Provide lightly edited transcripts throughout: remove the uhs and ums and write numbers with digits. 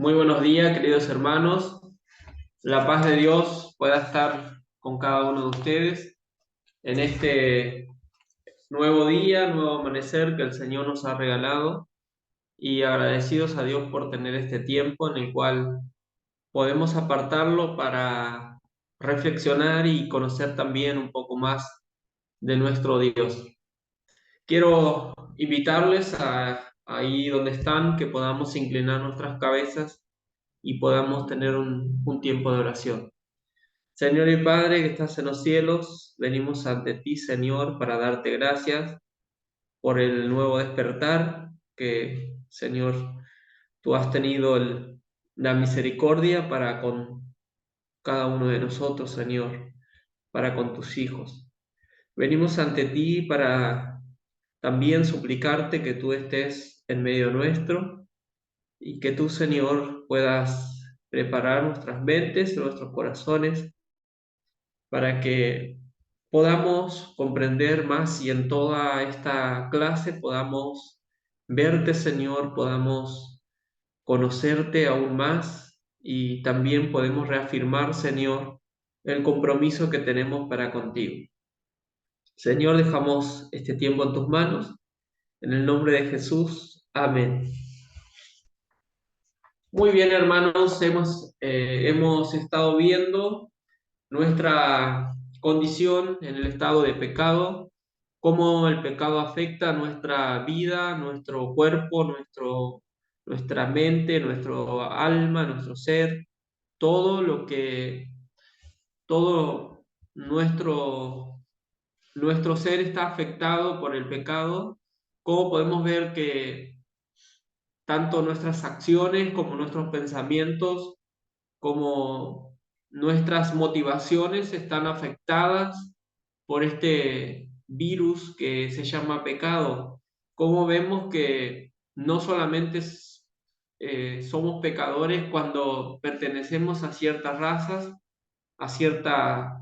Muy buenos días, queridos hermanos. La paz de Dios pueda estar con cada uno de ustedes en este nuevo día, nuevo amanecer que el Señor nos ha regalado y agradecidos a Dios por tener este tiempo en el cual podemos apartarlo para reflexionar y conocer también un poco más de nuestro Dios. Quiero invitarles ahí donde están, que podamos inclinar nuestras cabezas y podamos tener un tiempo de oración. Señor y Padre que estás en los cielos, venimos ante ti, Señor, para darte gracias por el nuevo despertar que, Señor, tú has tenido la misericordia para con cada uno de nosotros, Señor, para con tus hijos. Venimos ante ti para también suplicarte que tú estés en medio nuestro y que tú, Señor, puedas preparar nuestras mentes, nuestros corazones, para que podamos comprender más y en toda esta clase podamos verte, Señor, podamos conocerte aún más y también podemos reafirmar, Señor, el compromiso que tenemos para contigo. Señor, dejamos este tiempo en tus manos. En el nombre de Jesús. Amén. Muy bien, hermanos, hemos estado viendo nuestra condición en el estado de pecado, cómo el pecado afecta nuestra vida, nuestro cuerpo, nuestra mente, nuestro alma, nuestro ser, todo lo que, todo nuestro, nuestro ser está afectado por el pecado. Cómo podemos ver que tanto nuestras acciones como nuestros pensamientos, como nuestras motivaciones están afectadas por este virus que se llama pecado. Como vemos que no solamente somos pecadores cuando pertenecemos a ciertas razas, a ciertas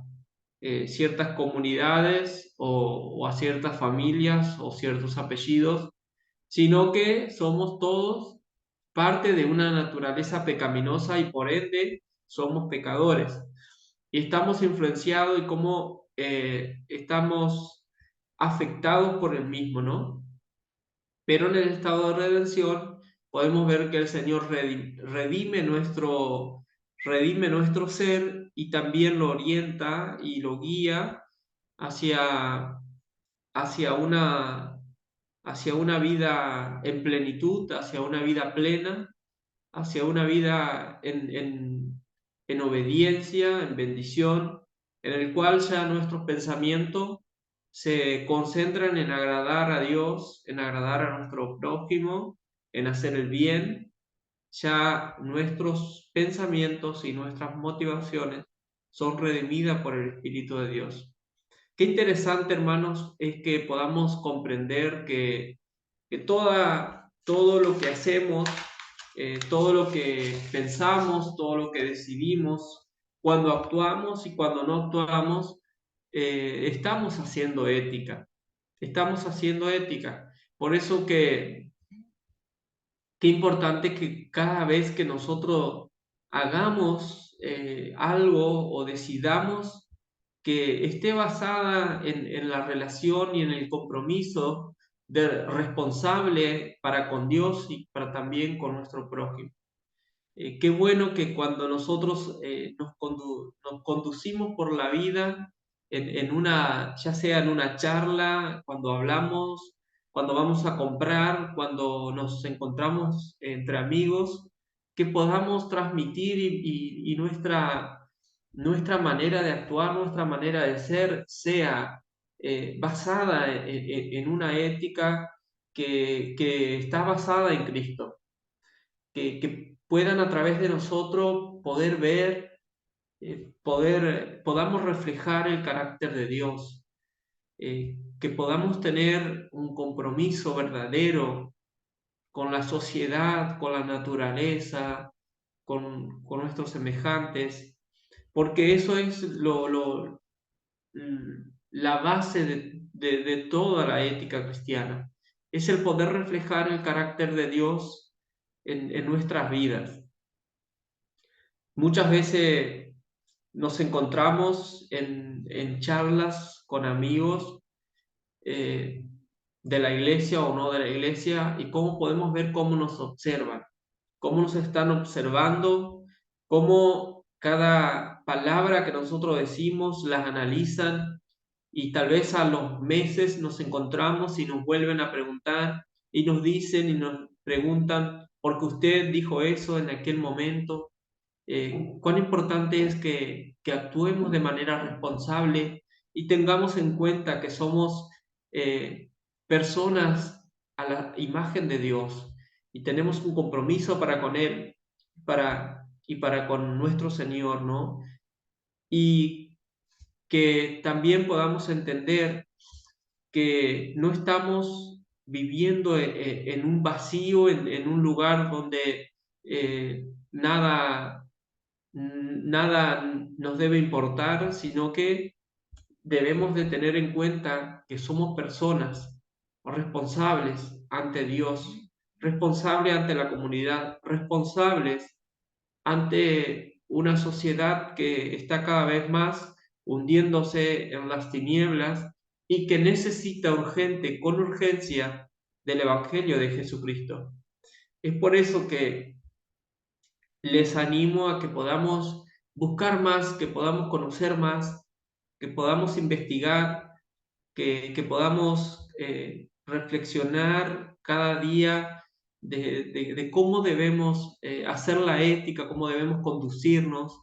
comunidades o a ciertas familias o ciertos apellidos, sino que somos todos parte de una naturaleza pecaminosa y por ende somos pecadores. Y estamos influenciados y cómo estamos afectados por el mismo, ¿no? Pero en el estado de redención podemos ver que el Señor redime nuestro ser y también lo orienta y lo guía hacia, hacia una, hacia una vida en plenitud, hacia una vida plena, hacia una vida en obediencia, en bendición, en el cual ya nuestros pensamientos se concentran en agradar a Dios, en agradar a nuestro prójimo, en hacer el bien. Ya nuestros pensamientos y nuestras motivaciones son redimidas por el Espíritu de Dios. Qué interesante, hermanos, es que podamos comprender que todo lo que hacemos, todo lo que pensamos, todo lo que decidimos, cuando actuamos y cuando no actuamos, estamos haciendo ética. Estamos haciendo ética. Por eso qué importante que cada vez que nosotros hagamos algo o decidamos que esté basada en la relación y en el compromiso responsable para con Dios y para también con nuestro prójimo. Qué bueno que cuando nosotros nos conducimos por la vida ya sea en una charla, cuando hablamos, cuando vamos a comprar, cuando nos encontramos entre amigos, que podamos transmitir y nuestra manera de actuar, nuestra manera de ser, sea basada en una ética que está basada en Cristo, que puedan a través de nosotros poder ver, podamos reflejar el carácter de Dios, que podamos tener un compromiso verdadero con la sociedad, con la naturaleza, con nuestros semejantes, porque eso es la base de toda la ética cristiana. Es el poder reflejar el carácter de Dios en nuestras vidas. Muchas veces nos encontramos en charlas con amigos eh, de la iglesia o no de la iglesia y cómo podemos ver cómo nos observan, cómo nos están observando, cómo cada palabra que nosotros decimos las analizan y tal vez a los meses nos encontramos y nos vuelven a preguntar y nos dicen y nos preguntan por qué usted dijo eso en aquel momento. Cuán importante es que actuemos de manera responsable y tengamos en cuenta que somos eh, personas a la imagen de Dios y tenemos un compromiso para con Él y para con nuestro Señor, ¿no? Y que también podamos entender que no estamos viviendo en un vacío, en un lugar donde nada nos debe importar, sino que debemos de tener en cuenta que somos personas responsables ante Dios, responsables ante la comunidad, responsables ante una sociedad que está cada vez más hundiéndose en las tinieblas y que necesita urgente, con urgencia, del Evangelio de Jesucristo. Es por eso que les animo a que podamos buscar más, que podamos conocer más, que podamos investigar, que podamos reflexionar cada día de cómo debemos hacer la ética, cómo debemos conducirnos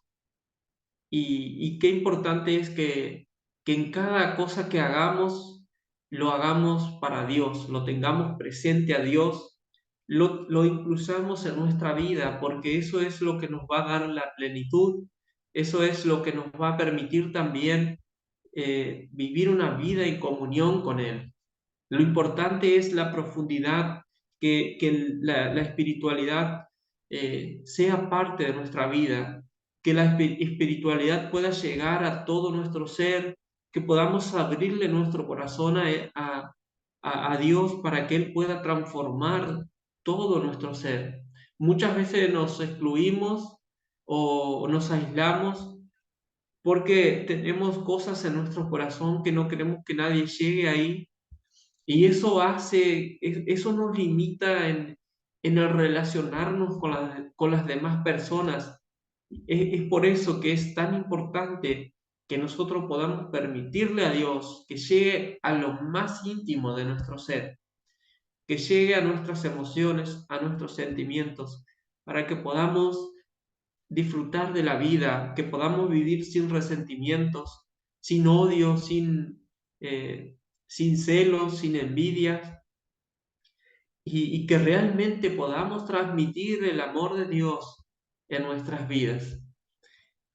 y qué importante es que en cada cosa que hagamos, lo hagamos para Dios, lo tengamos presente a Dios, lo incluyamos en nuestra vida, porque eso es lo que nos va a dar la plenitud, eso es lo que nos va a permitir también vivir una vida en comunión con Él. Lo importante es la profundidad, que la espiritualidad sea parte de nuestra vida, que la espiritualidad pueda llegar a todo nuestro ser, que podamos abrirle nuestro corazón a Dios para que Él pueda transformar todo nuestro ser. Muchas veces nos excluimos o nos aislamos porque tenemos cosas en nuestro corazón que no queremos que nadie llegue ahí y eso nos limita en el relacionarnos con las demás personas. Es por eso que es tan importante que nosotros podamos permitirle a Dios que llegue a lo más íntimo de nuestro ser, que llegue a nuestras emociones, a nuestros sentimientos, para que podamos disfrutar de la vida, que podamos vivir sin resentimientos, sin odio, eh, sin celos, sin envidias, y que realmente podamos transmitir el amor de Dios en nuestras vidas.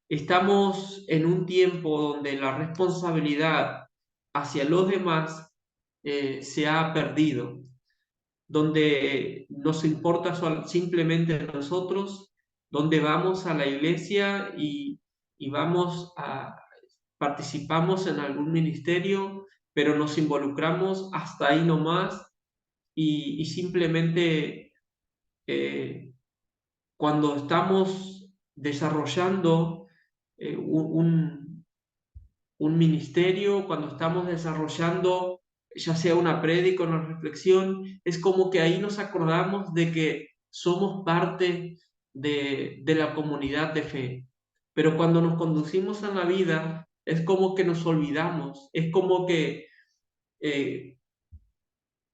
Estamos en un tiempo donde la responsabilidad hacia los demás se ha perdido, donde nos importa simplemente a nosotros, donde vamos a la iglesia y participamos en algún ministerio, pero nos involucramos hasta ahí nomás y simplemente eh, cuando estamos desarrollando un ministerio, cuando estamos desarrollando ya sea una prédica o una reflexión, es como que ahí nos acordamos de que somos parte de la comunidad de fe. Pero cuando nos conducimos en la vida, es como que nos olvidamos, es eh,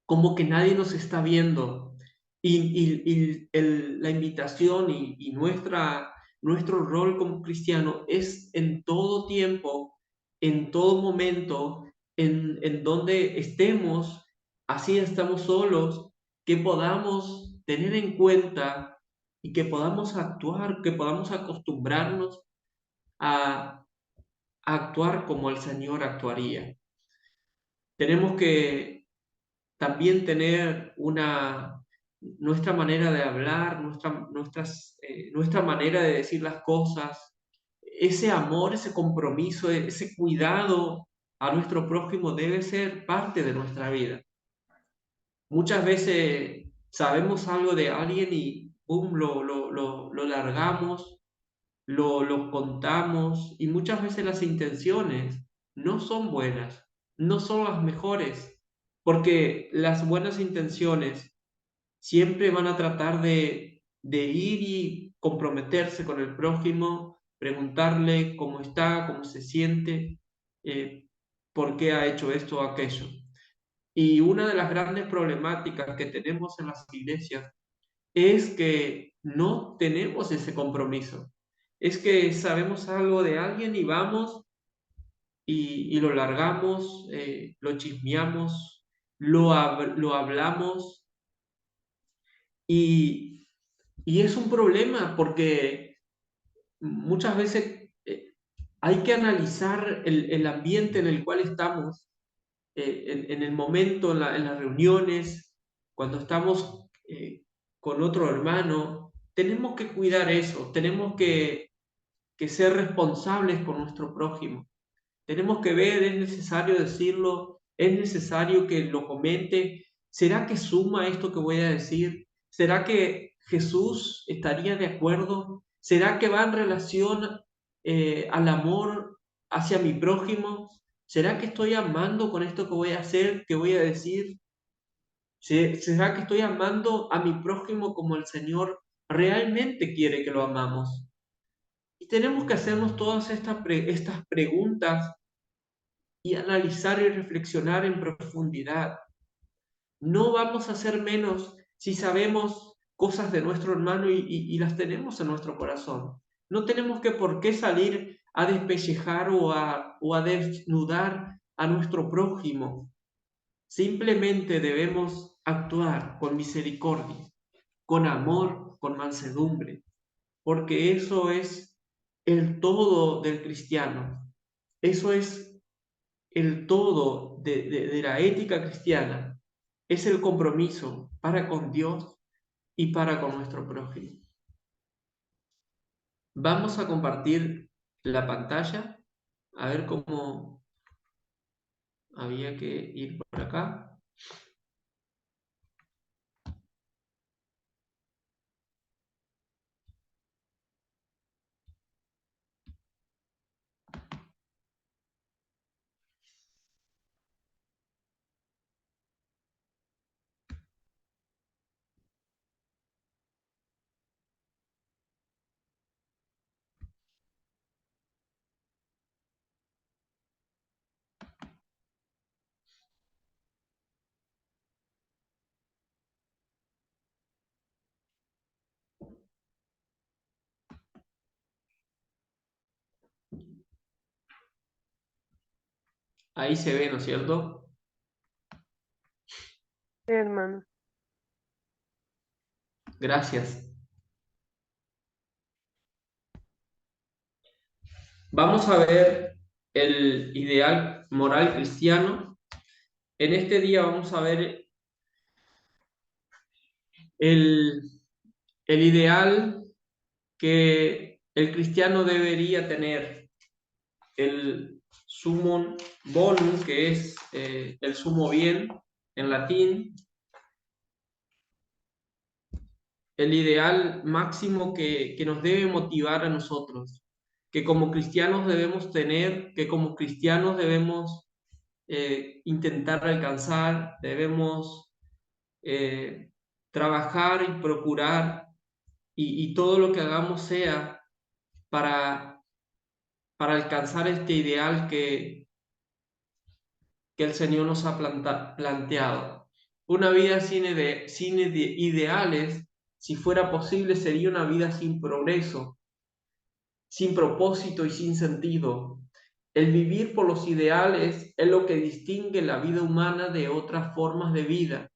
como que nadie nos está viendo. La invitación y nuestro rol como cristiano es en todo tiempo, en todo momento, en donde estemos, así estamos solos, que podamos tener en cuenta y que podamos actuar, que podamos acostumbrarnos a actuar como el Señor actuaría. Tenemos que también tener nuestra manera de hablar, nuestra manera de decir las cosas, ese amor, ese compromiso, ese cuidado a nuestro prójimo debe ser parte de nuestra vida. Muchas veces sabemos algo de alguien y ¡pum! Lo largamos lo contamos y muchas veces las intenciones no son buenas, no son las mejores, porque las buenas intenciones siempre van a tratar de ir y comprometerse con el prójimo, preguntarle cómo está, cómo se siente, por qué ha hecho esto o aquello. Y una de las grandes problemáticas que tenemos en las iglesias es que no tenemos ese compromiso. Es que sabemos algo de alguien y vamos y lo largamos, lo chismeamos, lo hablamos y, y es un problema porque muchas veces hay que analizar el ambiente en el cual estamos, en el momento, en las reuniones, cuando estamos con otro hermano. Tenemos que cuidar eso, tenemos que ser responsables con nuestro prójimo. Tenemos que ver, es necesario decirlo, es necesario que lo comente. ¿Será que suma esto que voy a decir? ¿Será que Jesús estaría de acuerdo? ¿Será que va en relación al amor hacia mi prójimo? ¿Será que estoy amando con esto que voy a hacer, que voy a decir? ¿Será que estoy amando a mi prójimo como el Señor realmente quiere que lo amamos? Y tenemos que hacernos todas estas preguntas y analizar y reflexionar en profundidad. No vamos a ser menos si sabemos cosas de nuestro hermano y las tenemos en nuestro corazón. No tenemos que por qué salir a despellejar o a desnudar a nuestro prójimo. Simplemente debemos actuar con misericordia, con amor, con mansedumbre, porque eso es el todo del cristiano. Eso es el todo de la ética cristiana, es el compromiso para con Dios y para con nuestro prójimo. Vamos a compartir la pantalla, a ver cómo había que ir por acá. Ahí se ve, ¿no es cierto? Sí, hermano. Gracias. Vamos a ver el ideal moral cristiano. En este día vamos a ver el, el ideal que el cristiano debería tener, el sumum bonum, que es el sumo bien en latín, el ideal máximo que nos debe motivar a nosotros, que como cristianos debemos tener, que como cristianos debemos intentar alcanzar, debemos trabajar y procurar, y todo lo que hagamos sea para, para alcanzar este ideal que el Señor nos ha planteado. Una vida sin ideales, si fuera posible, sería una vida sin progreso, sin propósito y sin sentido. El vivir por los ideales es lo que distingue la vida humana de otras formas de vida.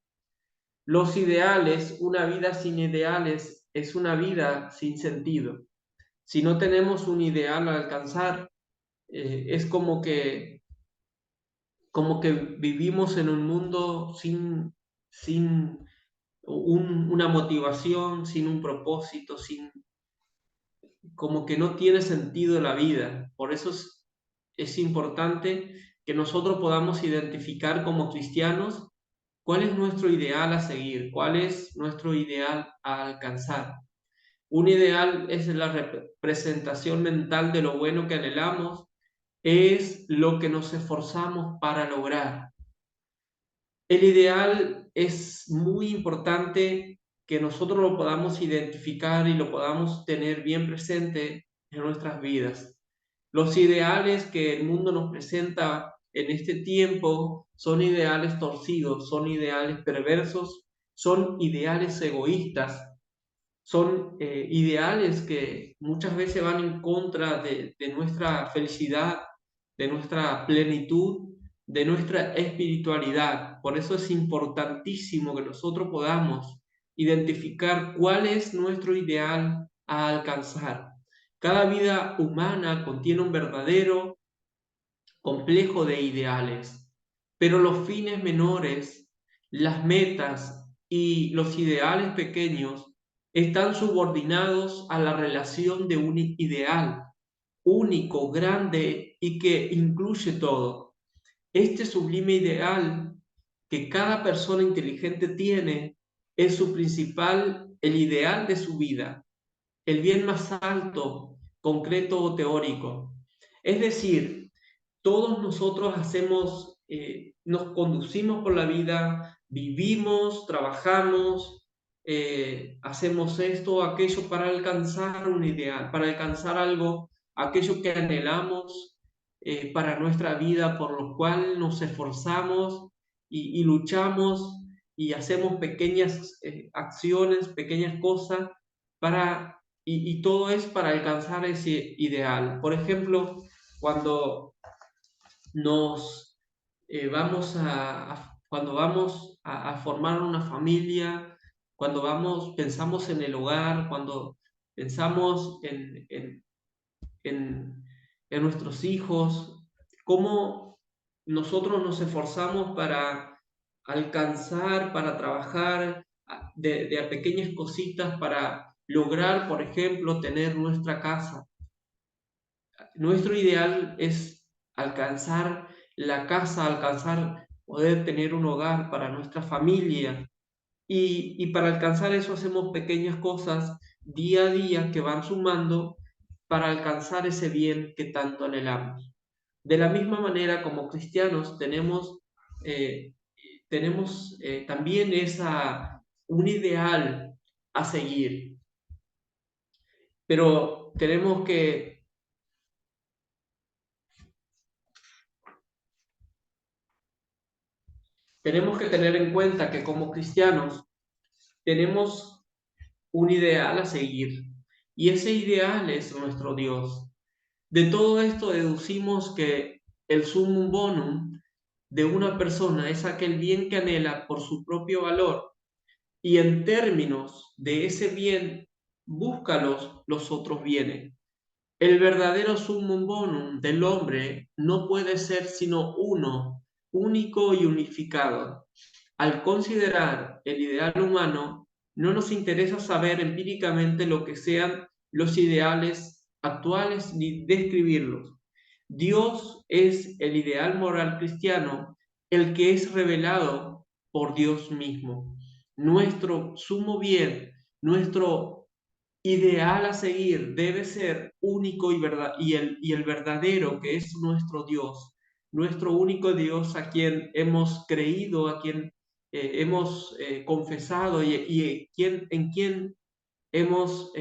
Los ideales, una vida sin ideales, es una vida sin sentido. Si no tenemos un ideal a alcanzar, es como que vivimos en un mundo sin una motivación, sin un propósito, como que no tiene sentido la vida. Por eso es importante que nosotros podamos identificar como cristianos cuál es nuestro ideal a seguir, cuál es nuestro ideal a alcanzar. Un ideal es la representación mental de lo bueno que anhelamos, es lo que nos esforzamos para lograr. El ideal es muy importante que nosotros lo podamos identificar y lo podamos tener bien presente en nuestras vidas. Los ideales que el mundo nos presenta en este tiempo son ideales torcidos, son ideales perversos, son ideales egoístas, son ideales que muchas veces van en contra de nuestra felicidad, de nuestra plenitud, de nuestra espiritualidad. Por eso es importantísimo que nosotros podamos identificar cuál es nuestro ideal a alcanzar. Cada vida humana contiene un verdadero complejo de ideales, pero los fines menores, las metas y los ideales pequeños están subordinados a la relación de un ideal único, grande y que incluye todo. Este sublime ideal que cada persona inteligente tiene es su principal, el ideal de su vida, el bien más alto, concreto o teórico. Es decir, todos nosotros nos conducimos por la vida, vivimos, trabajamos, hacemos esto o aquello para alcanzar un ideal, para alcanzar algo, aquello que anhelamos para nuestra vida, por lo cual nos esforzamos y luchamos y hacemos pequeñas acciones, pequeñas cosas y todo es para alcanzar ese ideal. Por ejemplo, cuando nos cuando vamos a formar una familia, cuando pensamos en el hogar, cuando pensamos en, en nuestros hijos, cómo nosotros nos esforzamos para alcanzar, para trabajar de a pequeñas cositas para lograr, por ejemplo, tener nuestra casa. Nuestro ideal es alcanzar la casa, alcanzar, poder tener un hogar para nuestra familia. Y para alcanzar eso hacemos pequeñas cosas día a día que van sumando para alcanzar ese bien que tanto anhelamos. De la misma manera, como cristianos, eh, tenemos también un ideal a seguir, pero tenemos que tener en cuenta que como cristianos tenemos un ideal a seguir y ese ideal es nuestro Dios. De todo esto deducimos que el sumum bonum de una persona es aquel bien que anhela por su propio valor y en términos de ese bien busca los otros bienes. El verdadero sumum bonum del hombre no puede ser sino uno, único y unificado. Al considerar el ideal humano, no nos interesa saber empíricamente lo que sean los ideales actuales ni describirlos. Dios es el ideal moral cristiano, el que es revelado por Dios mismo. Nuestro sumo bien, nuestro ideal a seguir debe ser único y el verdadero que es nuestro Dios, nuestro único Dios a quien hemos creído, a quien hemos confesado en quien hemos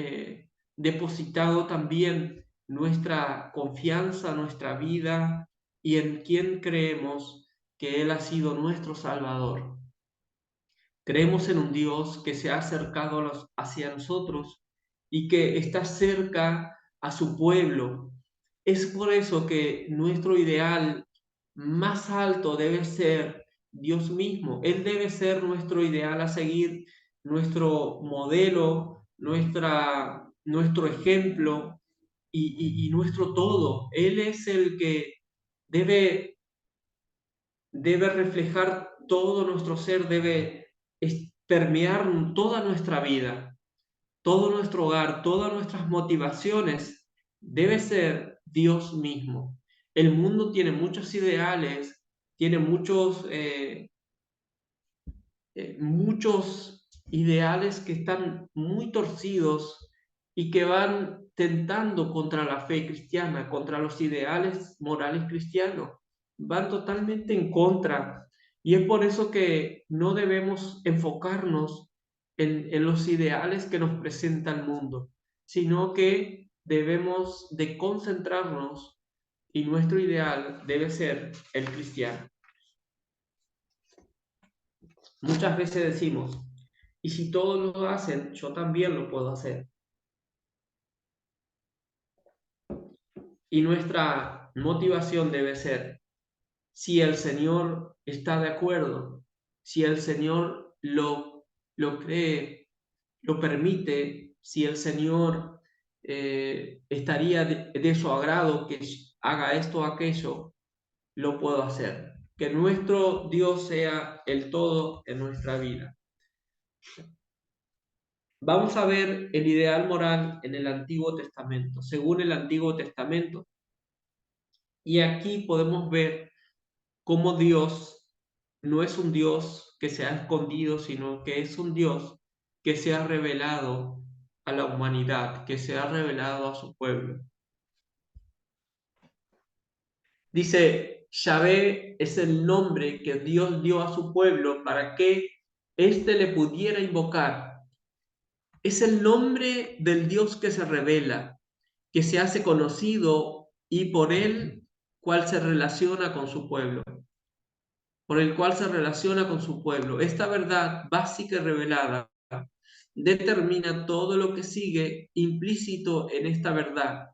depositado también nuestra confianza, nuestra vida y en quien creemos que Él ha sido nuestro Salvador. Creemos en un Dios que se ha acercado hacia nosotros y que está cerca a su pueblo. Es por eso que nuestro ideal más alto debe ser Dios mismo. Él debe ser nuestro ideal a seguir, nuestro modelo, nuestro ejemplo y nuestro todo. Él es el que debe reflejar todo nuestro ser, debe permear toda nuestra vida, todo nuestro hogar, todas nuestras motivaciones, debe ser Dios mismo. El mundo tiene muchos ideales, tiene muchos ideales que están muy torcidos y que van tentando contra la fe cristiana, contra los ideales morales cristianos. Van totalmente en contra. Y es por eso que no debemos enfocarnos en los ideales que nos presenta el mundo, sino que debemos de concentrarnos y nuestro ideal debe ser el cristiano. Muchas veces decimos, y si todos lo hacen, yo también lo puedo hacer. Y nuestra motivación debe ser, si el Señor está de acuerdo, si el Señor lo cree, lo permite, si el Señor estaría de su agrado que haga esto o aquello, lo puedo hacer. Que nuestro Dios sea el todo en nuestra vida. Vamos a ver el ideal moral en el Antiguo Testamento, según el Antiguo Testamento. Y aquí podemos ver cómo Dios no es un Dios que se ha escondido, sino que es un Dios que se ha revelado a la humanidad, que se ha revelado a su pueblo. Dice, Yahvé es el nombre que Dios dio a su pueblo para que éste le pudiera invocar. Es el nombre del Dios que se revela, que se hace conocido y por él cual se relaciona con su pueblo, por el cual se relaciona con su pueblo. Esta verdad básica y revelada determina todo lo que sigue implícito en esta verdad.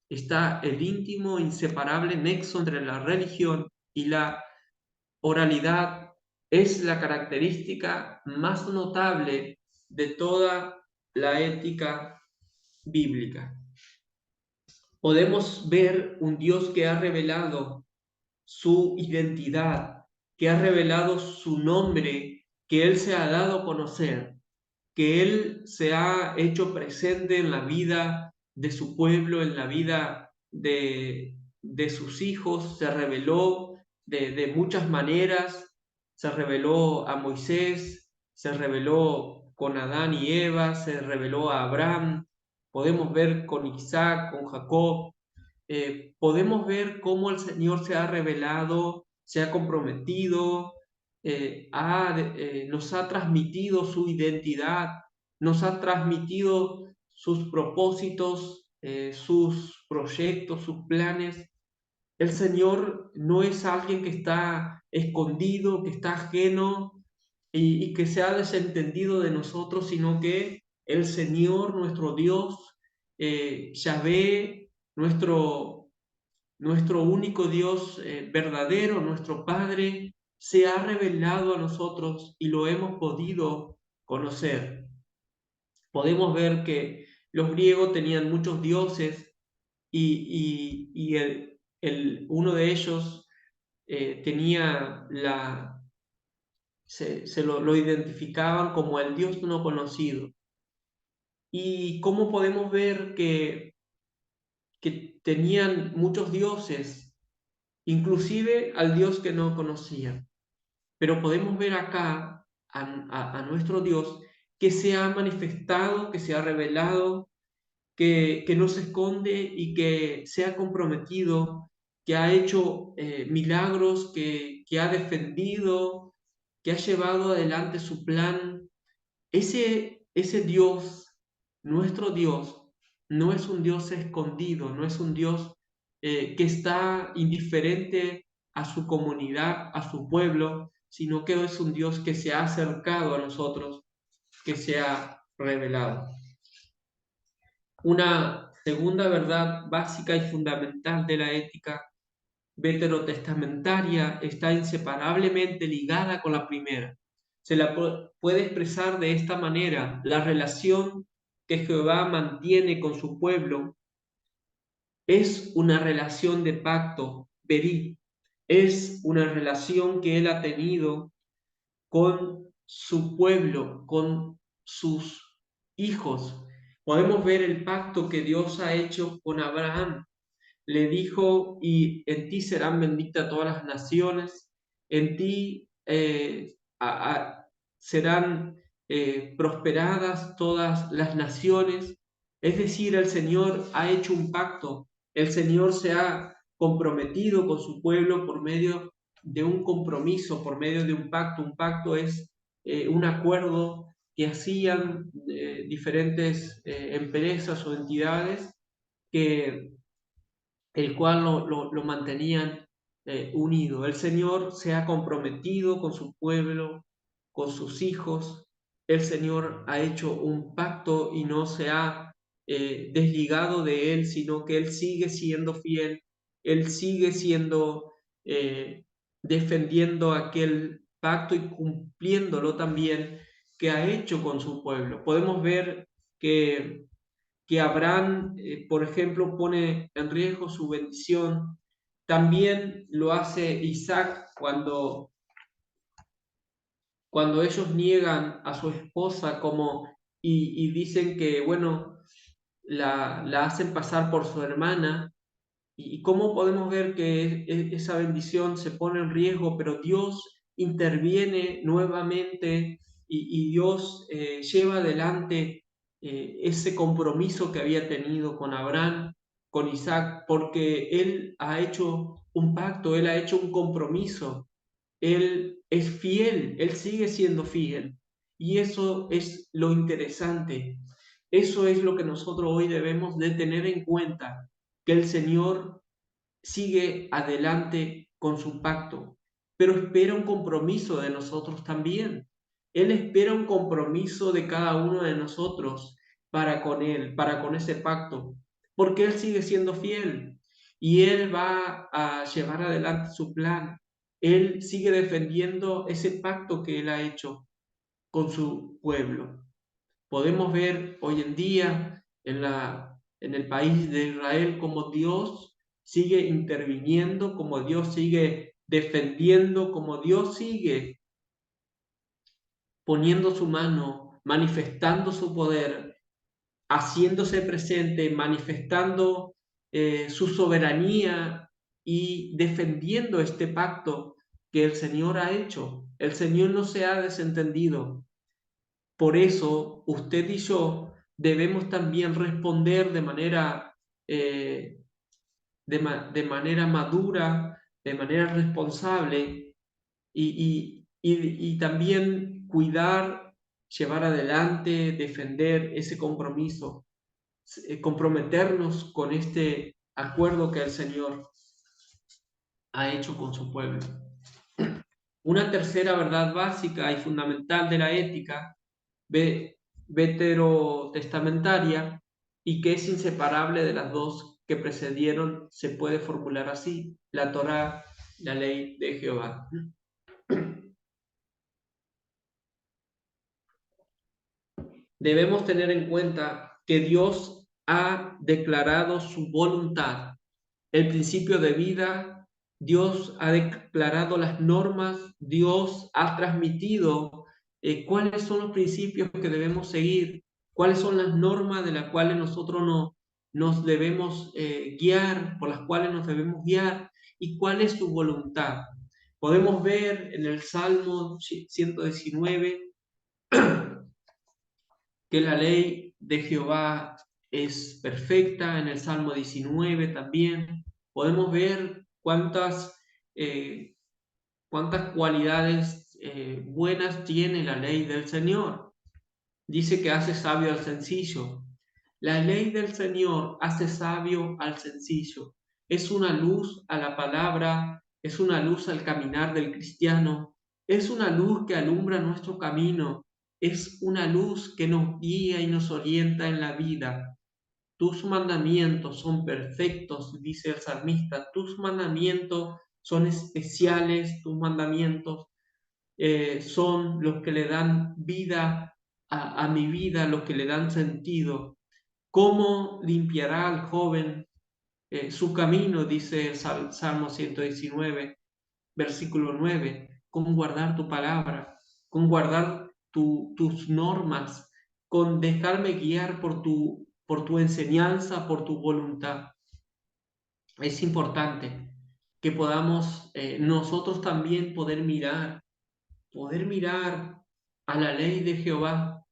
Está el íntimo, inseparable nexo entre la religión y la oralidad. Es la característica más notable de toda la ética bíblica. Podemos ver un Dios que ha revelado su identidad, que ha revelado su nombre, que Él se ha dado a conocer, que Él se ha hecho presente en la vida de su pueblo, en la vida de sus hijos, se reveló de muchas maneras, se reveló a Moisés, se reveló con Adán y Eva, se reveló a Abraham, podemos ver con Isaac, con Jacob, podemos ver cómo el Señor se ha revelado, se ha comprometido, nos ha transmitido su identidad, nos ha transmitido sus propósitos, sus proyectos, sus planes. El Señor no es alguien que está escondido, que está ajeno y que se ha desentendido de nosotros, sino que el Señor, nuestro Dios, Yahvé, nuestro único Dios verdadero, nuestro Padre, se ha revelado a nosotros y lo hemos podido conocer. Podemos ver que los griegos tenían muchos dioses y uno de ellos tenía lo identificaban como el Dios no conocido. Y cómo podemos ver que tenían muchos dioses, inclusive al Dios que no conocían. Pero podemos ver acá a nuestro Dios que se ha manifestado, que se ha revelado, que no se esconde y que se ha comprometido, que ha hecho milagros, que ha defendido, que ha llevado adelante su plan. Ese Dios, nuestro Dios, no es un Dios escondido, no es un Dios que está indiferente a su comunidad, a su pueblo, sino que es un Dios que se ha acercado a nosotros, que se ha revelado. Una segunda verdad básica y fundamental de la ética veterotestamentaria está inseparablemente ligada con la primera. Se la puede expresar de esta manera: la relación que Jehová mantiene con su pueblo es una relación de pacto, verí, es una relación que él ha tenido con su pueblo, con sus hijos. Podemos ver el pacto que Dios ha hecho con Abraham. Le dijo, y en ti serán benditas todas las naciones, en ti serán prosperadas todas las naciones. Es decir, el Señor ha hecho un pacto, el Señor se ha comprometido con su pueblo por medio de un compromiso, por medio de un pacto. Un pacto es un acuerdo que hacían diferentes empresas o entidades que el cual lo mantenían unido. El Señor se ha comprometido con su pueblo, con sus hijos. El Señor ha hecho un pacto y no se ha desligado de él, sino que Él sigue siendo fiel, Él sigue siendo, eh, defendiendo aquel pacto y cumpliéndolo también que ha hecho con su pueblo. Podemos ver que Abraham, por ejemplo, pone en riesgo su bendición. También lo hace Isaac cuando ellos niegan a su esposa y dicen que, bueno, la hacen pasar por su hermana. ¿Y cómo podemos ver que esa bendición se pone en riesgo, pero Dios interviene nuevamente y Dios lleva adelante ese compromiso que había tenido con Abraham, con Isaac, porque Él ha hecho un pacto, Él ha hecho un compromiso, Él es fiel, Él sigue siendo fiel. Y eso es lo interesante, eso es lo que nosotros hoy debemos de tener en cuenta, que el Señor sigue adelante con su pacto, pero espera un compromiso de nosotros también. Él espera un compromiso de cada uno de nosotros para con Él, para con ese pacto, porque Él sigue siendo fiel y Él va a llevar adelante su plan. Él sigue defendiendo ese pacto que Él ha hecho con su pueblo. Podemos ver hoy en día en el país de Israel cómo Dios sigue interviniendo, cómo Dios sigue defendiendo, cómo Dios sigue poniendo su mano, manifestando su poder, haciéndose presente, manifestando su soberanía y defendiendo este pacto que el Señor ha hecho. El Señor no se ha desentendido. Por eso, usted y yo debemos también responder de manera, eh, de manera madura, de manera responsable y también cuidar, llevar adelante, defender ese compromiso, comprometernos con este acuerdo que el Señor ha hecho con su pueblo. Una tercera verdad básica y fundamental de la ética veterotestamentaria y que es inseparable de las dos que precedieron, se puede formular así: la Torá, la ley de Jehová. Debemos tener en cuenta que Dios ha declarado su voluntad, el principio de vida. Dios ha declarado las normas, Dios ha transmitido cuáles son los principios que debemos seguir, cuáles son las normas de las cuales nosotros nos debemos guiar, por las cuales nos debemos guiar, y cuál es su voluntad. Podemos ver en el Salmo 119 que la ley de Jehová es perfecta. En el Salmo 19 también podemos ver eh, cuántas cualidades buenas tiene la ley del Señor. Dice que hace sabio al sencillo. La ley del Señor hace sabio al sencillo. Es una luz a la palabra, es una luz al caminar del cristiano, es una luz que alumbra nuestro camino, es una luz que nos guía y nos orienta en la vida. Tus mandamientos son perfectos, dice el salmista, tus mandamientos son especiales, tus mandamientos son los que le dan vida a mi vida, los que le dan sentido. ¿Cómo limpiará al joven su camino? Dice el Salmo 119, versículo 9. Con guardar tu palabra, con guardar tus normas, con dejarme guiar por tu enseñanza, por tu voluntad. Es importante que podamos nosotros también poder mirar a la ley de Jehová,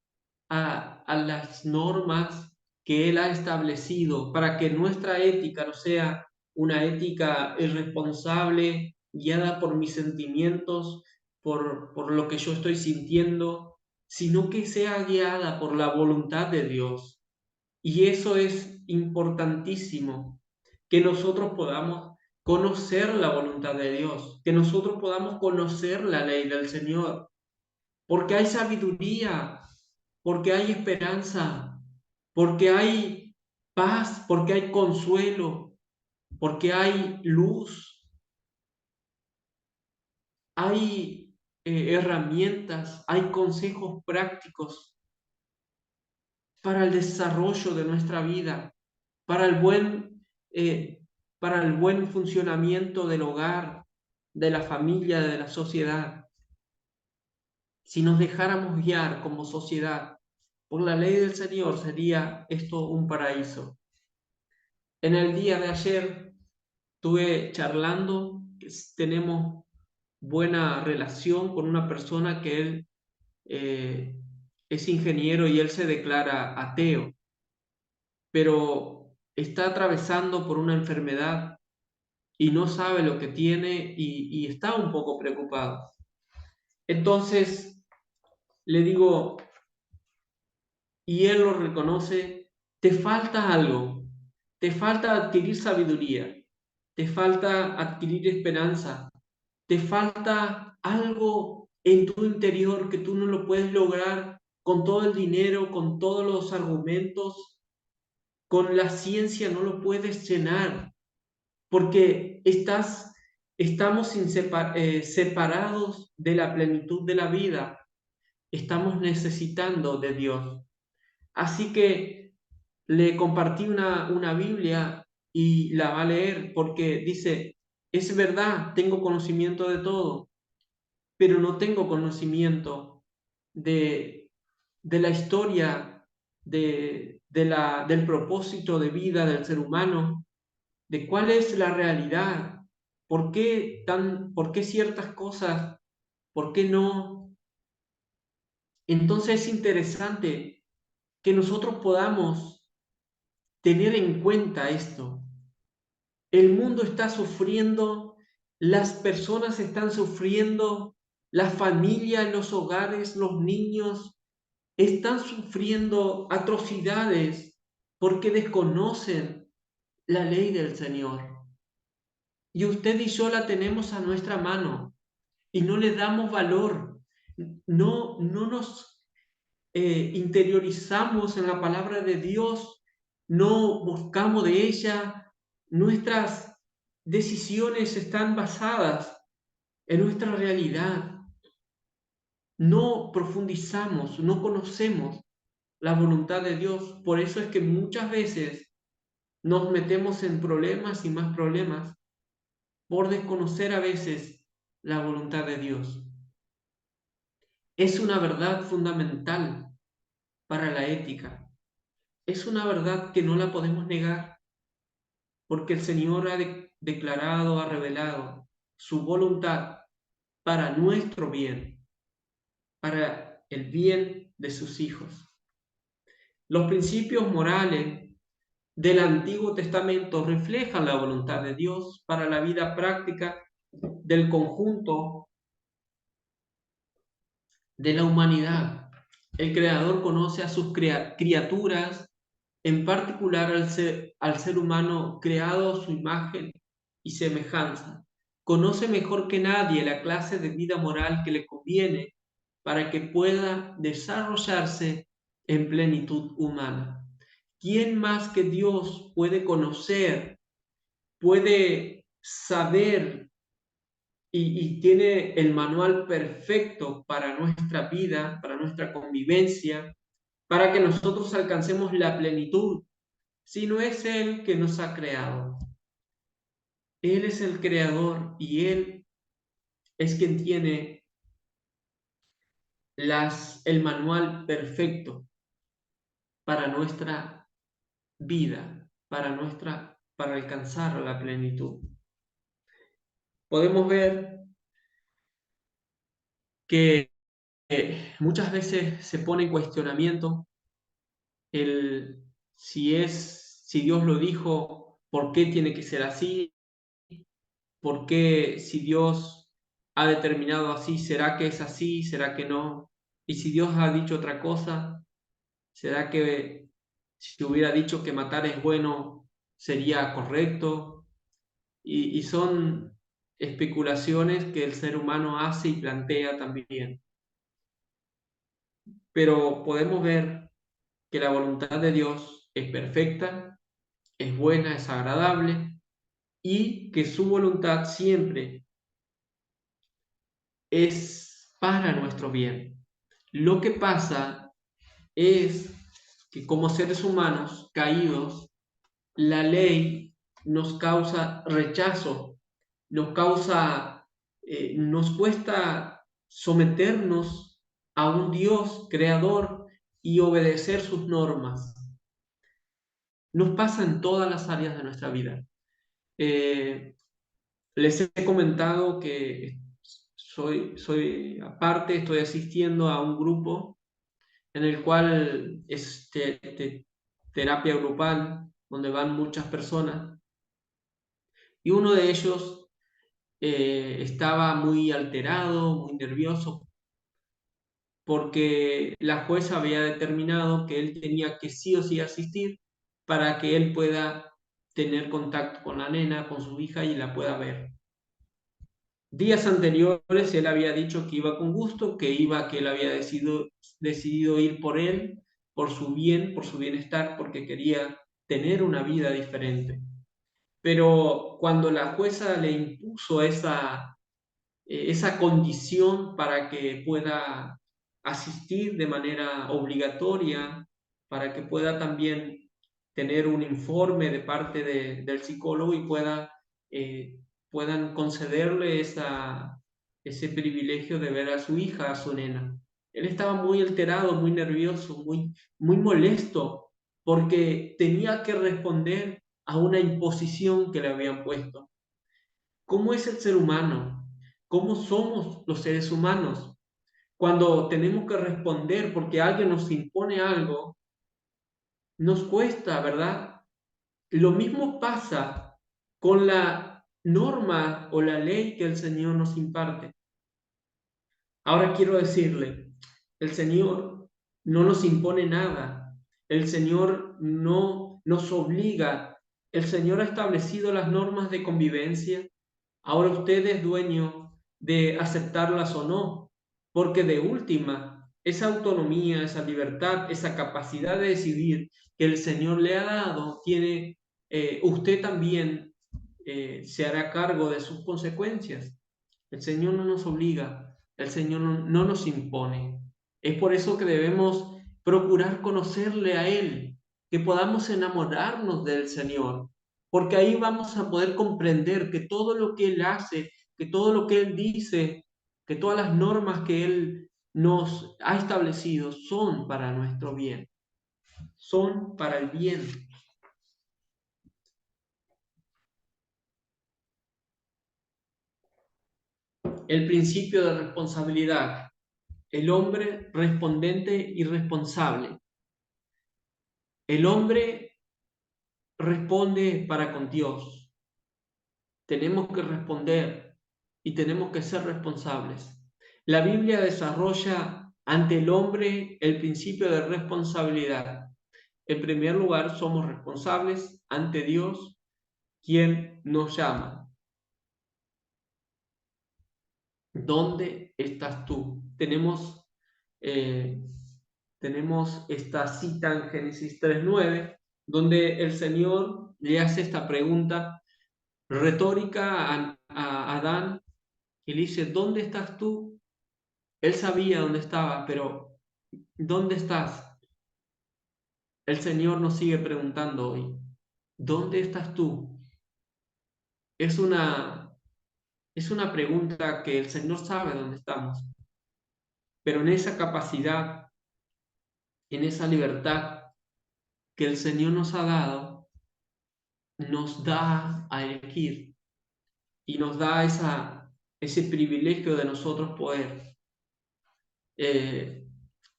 a las normas, que Él ha establecido para que nuestra ética no sea una ética irresponsable, guiada por mis sentimientos, por lo que yo estoy sintiendo, sino que sea guiada por la voluntad de Dios. Y eso es importantísimo, que nosotros podamos conocer la voluntad de Dios, que nosotros podamos conocer la ley del Señor, porque hay sabiduría, porque hay esperanza, porque hay paz, porque hay consuelo, porque hay luz, hay herramientas, hay consejos prácticos para el desarrollo de nuestra vida, para el eh, para el buen funcionamiento del hogar, de la familia, de la sociedad. Si nos dejáramos guiar como sociedad por la ley del Señor, sería esto un paraíso. En el día de ayer estuve charlando, tenemos buena relación con una persona que él eh, es ingeniero y él se declara ateo, pero está atravesando por una enfermedad y no sabe lo que tiene y está un poco preocupado. Entonces le digo, y él lo reconoce, te falta algo, te falta adquirir sabiduría, te falta adquirir esperanza, te falta algo en tu interior que tú no lo puedes lograr con todo el dinero, con todos los argumentos, con la ciencia no lo puedes llenar, porque estamos separados de la plenitud de la vida, estamos necesitando de Dios. Así que le compartí una Biblia y la va a leer porque dice, es verdad, tengo conocimiento de todo, pero no tengo conocimiento de, de la historia, del propósito de vida del ser humano, de cuál es la realidad, por qué ciertas cosas, por qué no. Entonces es interesante que nosotros podamos tener en cuenta esto. El mundo está sufriendo, las personas están sufriendo, la familia, los hogares, los niños están sufriendo atrocidades porque desconocen la ley del Señor. Y usted y yo la tenemos a nuestra mano y no le damos valor, no nos interiorizamos en la palabra de Dios, no buscamos de ella, nuestras decisiones están basadas en nuestra realidad, no profundizamos, no conocemos la voluntad de Dios, por eso es que muchas veces nos metemos en problemas y más problemas por desconocer a veces la voluntad de Dios. Es una verdad fundamental para la ética. Es una verdad que no la podemos negar porque el Señor ha declarado, ha revelado su voluntad para nuestro bien, para el bien de sus hijos. Los principios morales del Antiguo Testamento reflejan la voluntad de Dios para la vida práctica del conjunto de la humanidad. El Creador conoce a sus criaturas, en particular al ser humano creado a su imagen y semejanza. Conoce mejor que nadie la clase de vida moral que le conviene para que pueda desarrollarse en plenitud humana. ¿Quién más que Dios puede conocer, puede saber y tiene el manual perfecto para nuestra vida, para nuestra convivencia, para que nosotros alcancemos la plenitud, si no es Él que nos ha creado? Él es el creador y Él es quien tiene el manual perfecto para nuestra vida, para alcanzar la plenitud. Podemos ver que muchas veces se pone en cuestionamiento si Dios lo dijo, ¿por qué tiene que ser así? ¿Por qué si Dios ha determinado así, será que es así? ¿Será que no? Y si Dios ha dicho otra cosa, ¿será que si hubiera dicho que matar es bueno, sería correcto? Y son especulaciones que el ser humano hace y plantea también. Pero podemos ver que la voluntad de Dios es perfecta, es buena, es agradable y que su voluntad siempre es para nuestro bien. Lo que pasa es que como seres humanos caídos, la ley nos causa rechazo, nos cuesta someternos a un Dios creador y obedecer sus normas. Nos pasa en todas las áreas de nuestra vida. Eh, Les he comentado que aparte, estoy asistiendo a un grupo en el cual es terapia grupal, donde van muchas personas, y uno de ellos estaba muy alterado, muy nervioso, porque la jueza había determinado que él tenía que sí o sí asistir para que él pueda tener contacto con la nena, con su hija y la pueda ver. Días anteriores él había dicho que iba con gusto, que él había decidido ir por él, por su bien, por su bienestar, porque quería tener una vida diferente. Pero cuando la jueza le impuso esa condición para que pueda asistir de manera obligatoria, para que pueda también tener un informe de parte del psicólogo y eh, puedan concederle ese privilegio de ver a su hija, a su nena. Él estaba muy alterado, muy nervioso, muy molesto, porque tenía que responder a una imposición que le habían puesto. ¿Cómo es el ser humano? ¿Cómo somos los seres humanos? Cuando tenemos que responder porque alguien nos impone algo, nos cuesta, ¿verdad? Lo mismo pasa con la norma o la ley que el Señor nos imparte. Ahora quiero decirle, el Señor no nos impone nada, el Señor no nos obliga, el Señor ha establecido las normas de convivencia. Ahora usted es dueño de aceptarlas o no, porque de última, esa autonomía, esa libertad, esa capacidad de decidir que el Señor le ha dado, usted también se hará cargo de sus consecuencias. El Señor no nos obliga, el Señor no nos impone. Es por eso que debemos procurar conocerle a Él, que podamos enamorarnos del Señor, porque ahí vamos a poder comprender que todo lo que Él hace, que todo lo que Él dice, que todas las normas que Él nos ha establecido son para nuestro bien, son para el bien. El principio de responsabilidad, el hombre respondente y responsable. El hombre responde para con Dios. Tenemos que responder y tenemos que ser responsables. La Biblia desarrolla ante el hombre el principio de responsabilidad. En primer lugar, somos responsables ante Dios, quien nos llama. ¿Dónde estás tú? Eh, tenemos esta cita en Génesis 3:9, donde el Señor le hace esta pregunta retórica a Adán y le dice, ¿dónde estás tú? Él sabía dónde estaba, pero ¿dónde estás? El Señor nos sigue preguntando hoy, ¿dónde estás tú? Es una, es una pregunta que el Señor sabe dónde estamos, pero en esa capacidad, en esa libertad que el Señor nos ha dado, nos da a elegir y nos da ese privilegio de nosotros poder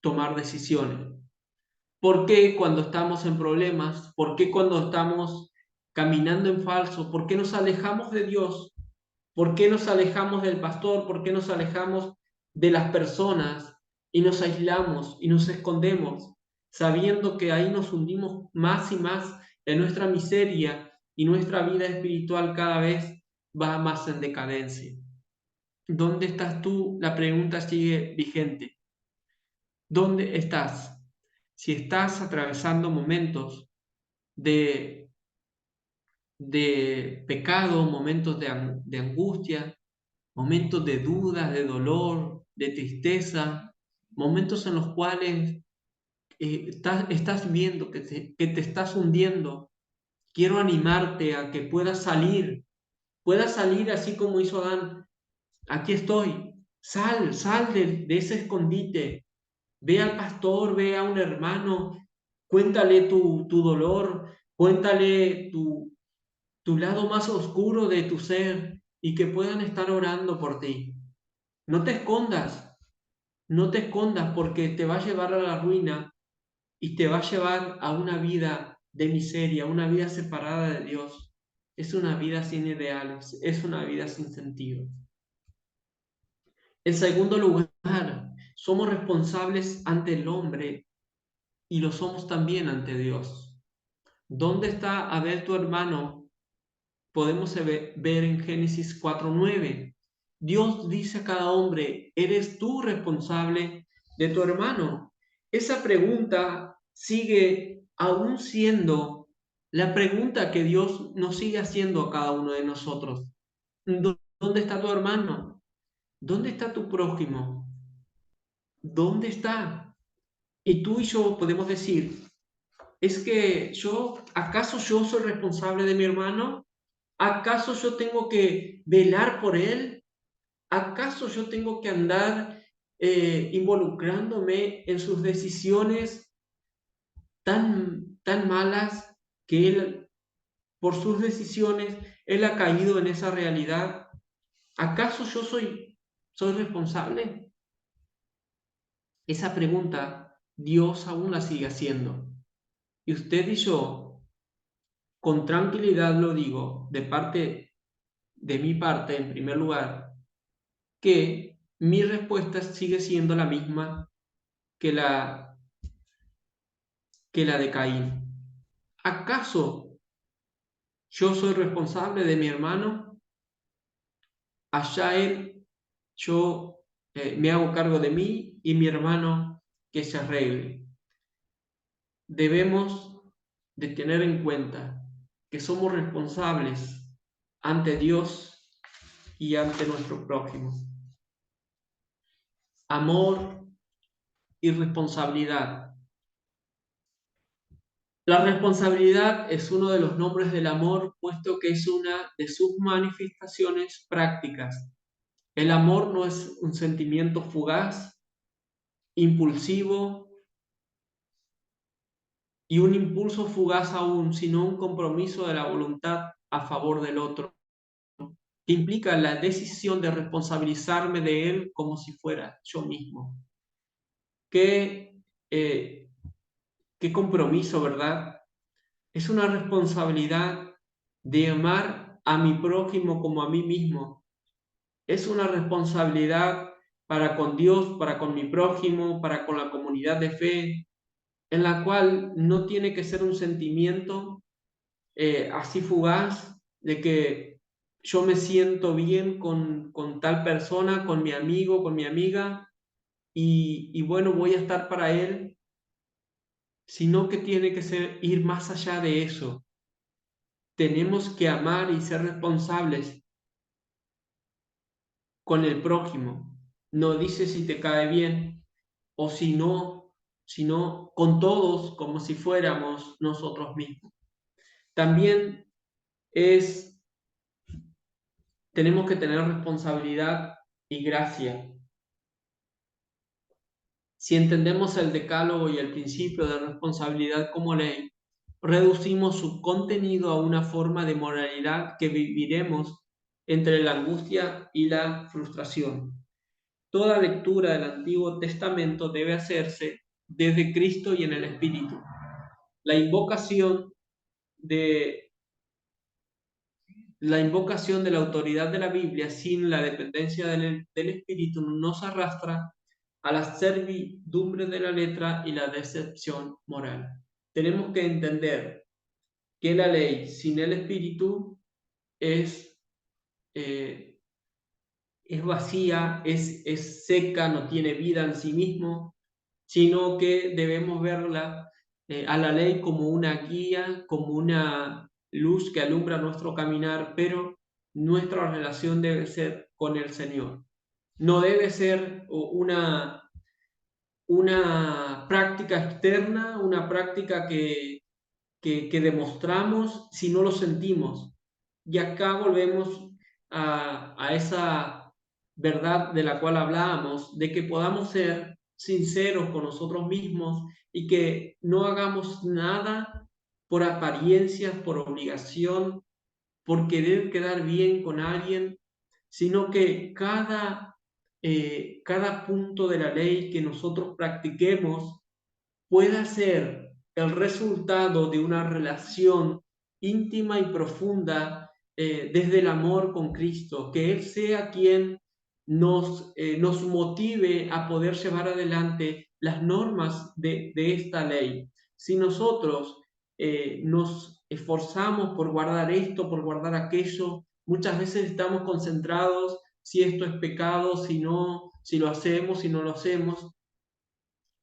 tomar decisiones. ¿Por qué cuando estamos en problemas? ¿Por qué cuando estamos caminando en falso? ¿Por qué nos alejamos de Dios? ¿Por qué nos alejamos del pastor? ¿Por qué nos alejamos de las personas y nos aislamos y nos escondemos, sabiendo que ahí nos hundimos más y más en nuestra miseria y nuestra vida espiritual cada vez va más en decadencia? ¿Dónde estás tú? La pregunta sigue vigente. ¿Dónde estás? Si estás atravesando momentos de, de pecado, momentos de angustia, momentos de dudas, de dolor, de tristeza, momentos en los cuales estás viendo que te estás hundiendo, quiero animarte a que puedas salir así como hizo Adán. Aquí estoy, sal de ese escondite, ve al pastor, ve a un hermano, cuéntale tu dolor, cuéntale tu lado más oscuro de tu ser y que puedan estar orando por ti. No te escondas, no te escondas porque te va a llevar a la ruina y te va a llevar a una vida de miseria, una vida separada de Dios. Es una vida sin ideales, es una vida sin sentido. En segundo lugar, somos responsables ante el hombre y lo somos también ante Dios. ¿Dónde está Abel tu hermano? Podemos ver en Génesis 4:9. Dios dice a cada hombre, ¿eres tú responsable de tu hermano? Esa pregunta sigue aún siendo la pregunta que Dios nos sigue haciendo a cada uno de nosotros. ¿Dónde está tu hermano? ¿Dónde está tu prójimo? ¿Dónde está? Y tú y yo podemos decir, es que ¿acaso yo soy responsable de mi hermano? ¿Acaso yo tengo que velar por él? ¿Acaso yo tengo que andar involucrándome en sus decisiones tan malas que él, por sus decisiones, él ha caído en esa realidad? ¿Acaso yo soy responsable? Esa pregunta Dios aún la sigue haciendo. Y usted y yo, con tranquilidad lo digo, de mi parte, en primer lugar, que mi respuesta sigue siendo la misma que la de Caín. ¿Acaso yo soy responsable de mi hermano? Allá él, yo me hago cargo de mí y mi hermano que se arregle. Debemos de tener en cuenta que somos responsables ante Dios y ante nuestro prójimo. Amor y responsabilidad. La responsabilidad es uno de los nombres del amor, puesto que es una de sus manifestaciones prácticas. El amor no es un sentimiento fugaz, impulsivo y un impulso fugaz aún, sino un compromiso de la voluntad a favor del otro, que implica la decisión de responsabilizarme de él como si fuera yo mismo. Qué, eh, qué compromiso, ¿verdad? Es una responsabilidad de amar a mi prójimo como a mí mismo. Es una responsabilidad para con Dios, para con mi prójimo, para con la comunidad de fe, en la cual no tiene que ser un sentimiento así fugaz de que yo me siento bien con tal persona, con mi amigo, con mi amiga, y bueno, voy a estar para él, sino que tiene que ir más allá de eso. Tenemos que amar y ser responsables con el prójimo. No dice si te cae bien o si no, sino con todos como si fuéramos nosotros mismos. También tenemos que tener responsabilidad y gracia. Si entendemos el decálogo y el principio de responsabilidad como ley, reducimos su contenido a una forma de moralidad que viviremos entre la angustia y la frustración. Toda lectura del Antiguo Testamento debe hacerse desde Cristo y en el Espíritu. La invocación de la invocación de la autoridad de la Biblia sin la dependencia del Espíritu nos arrastra a la servidumbre de la letra y la decepción moral. Tenemos que entender que la ley sin el Espíritu es, eh, es vacía, es seca, no tiene vida en sí mismo, sino que debemos verla a la ley como una guía, como una luz que alumbra nuestro caminar, pero nuestra relación debe ser con el Señor. No debe ser una práctica externa, una práctica que demostramos si no lo sentimos. Y acá volvemos a esa verdad de la cual hablábamos, de que podamos ser sinceros con nosotros mismos y que no hagamos nada por apariencias, por obligación, por querer quedar bien con alguien, sino que cada punto de la ley que nosotros practiquemos pueda ser el resultado de una relación íntima y profunda desde el amor con Cristo, que Él sea quien nos motive a poder llevar adelante las normas de esta ley. Si nosotros nos esforzamos por guardar esto, por guardar aquello, muchas veces estamos concentrados si esto es pecado, si no, si lo hacemos, si no lo hacemos,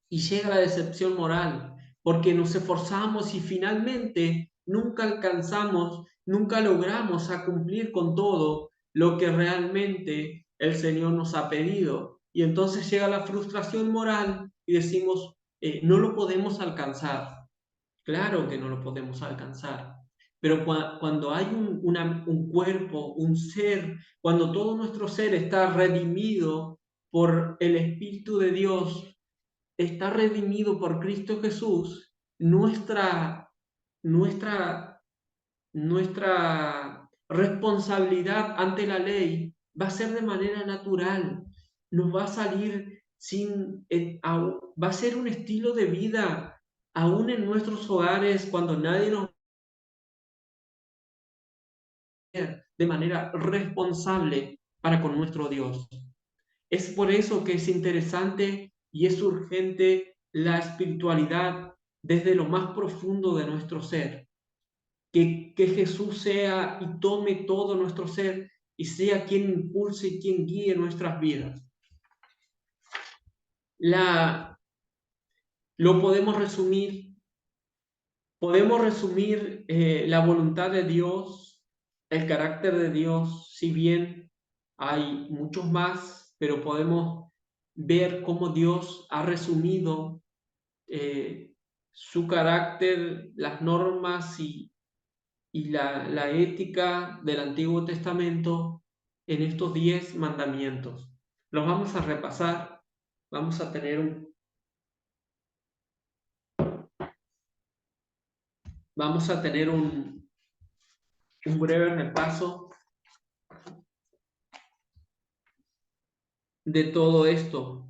y llega la decepción moral, porque nos esforzamos y finalmente nunca alcanzamos, nunca logramos a cumplir con todo lo que realmente el Señor nos ha pedido. Y entonces llega la frustración moral y decimos, no lo podemos alcanzar. Claro que no lo podemos alcanzar. Pero cuando hay un cuerpo, un ser, cuando todo nuestro ser está redimido por el Espíritu de Dios, está redimido por Cristo Jesús, nuestra, nuestra responsabilidad ante la ley va a ser de manera natural, nos va a salir va a ser un estilo de vida, aún en nuestros hogares, cuando nadie nos ve de manera responsable para con nuestro Dios. Es por eso que es interesante y es urgente la espiritualidad desde lo más profundo de nuestro ser. Que Jesús sea y tome todo nuestro ser y sea quien impulse y quien guíe nuestras vidas. La, lo podemos resumir la voluntad de Dios, el carácter de Dios, si bien hay muchos más, pero podemos ver cómo Dios ha resumido su carácter, las normas y la ética del Antiguo Testamento en estos 10 mandamientos. Los vamos a repasar, vamos a tener un breve repaso de todo esto.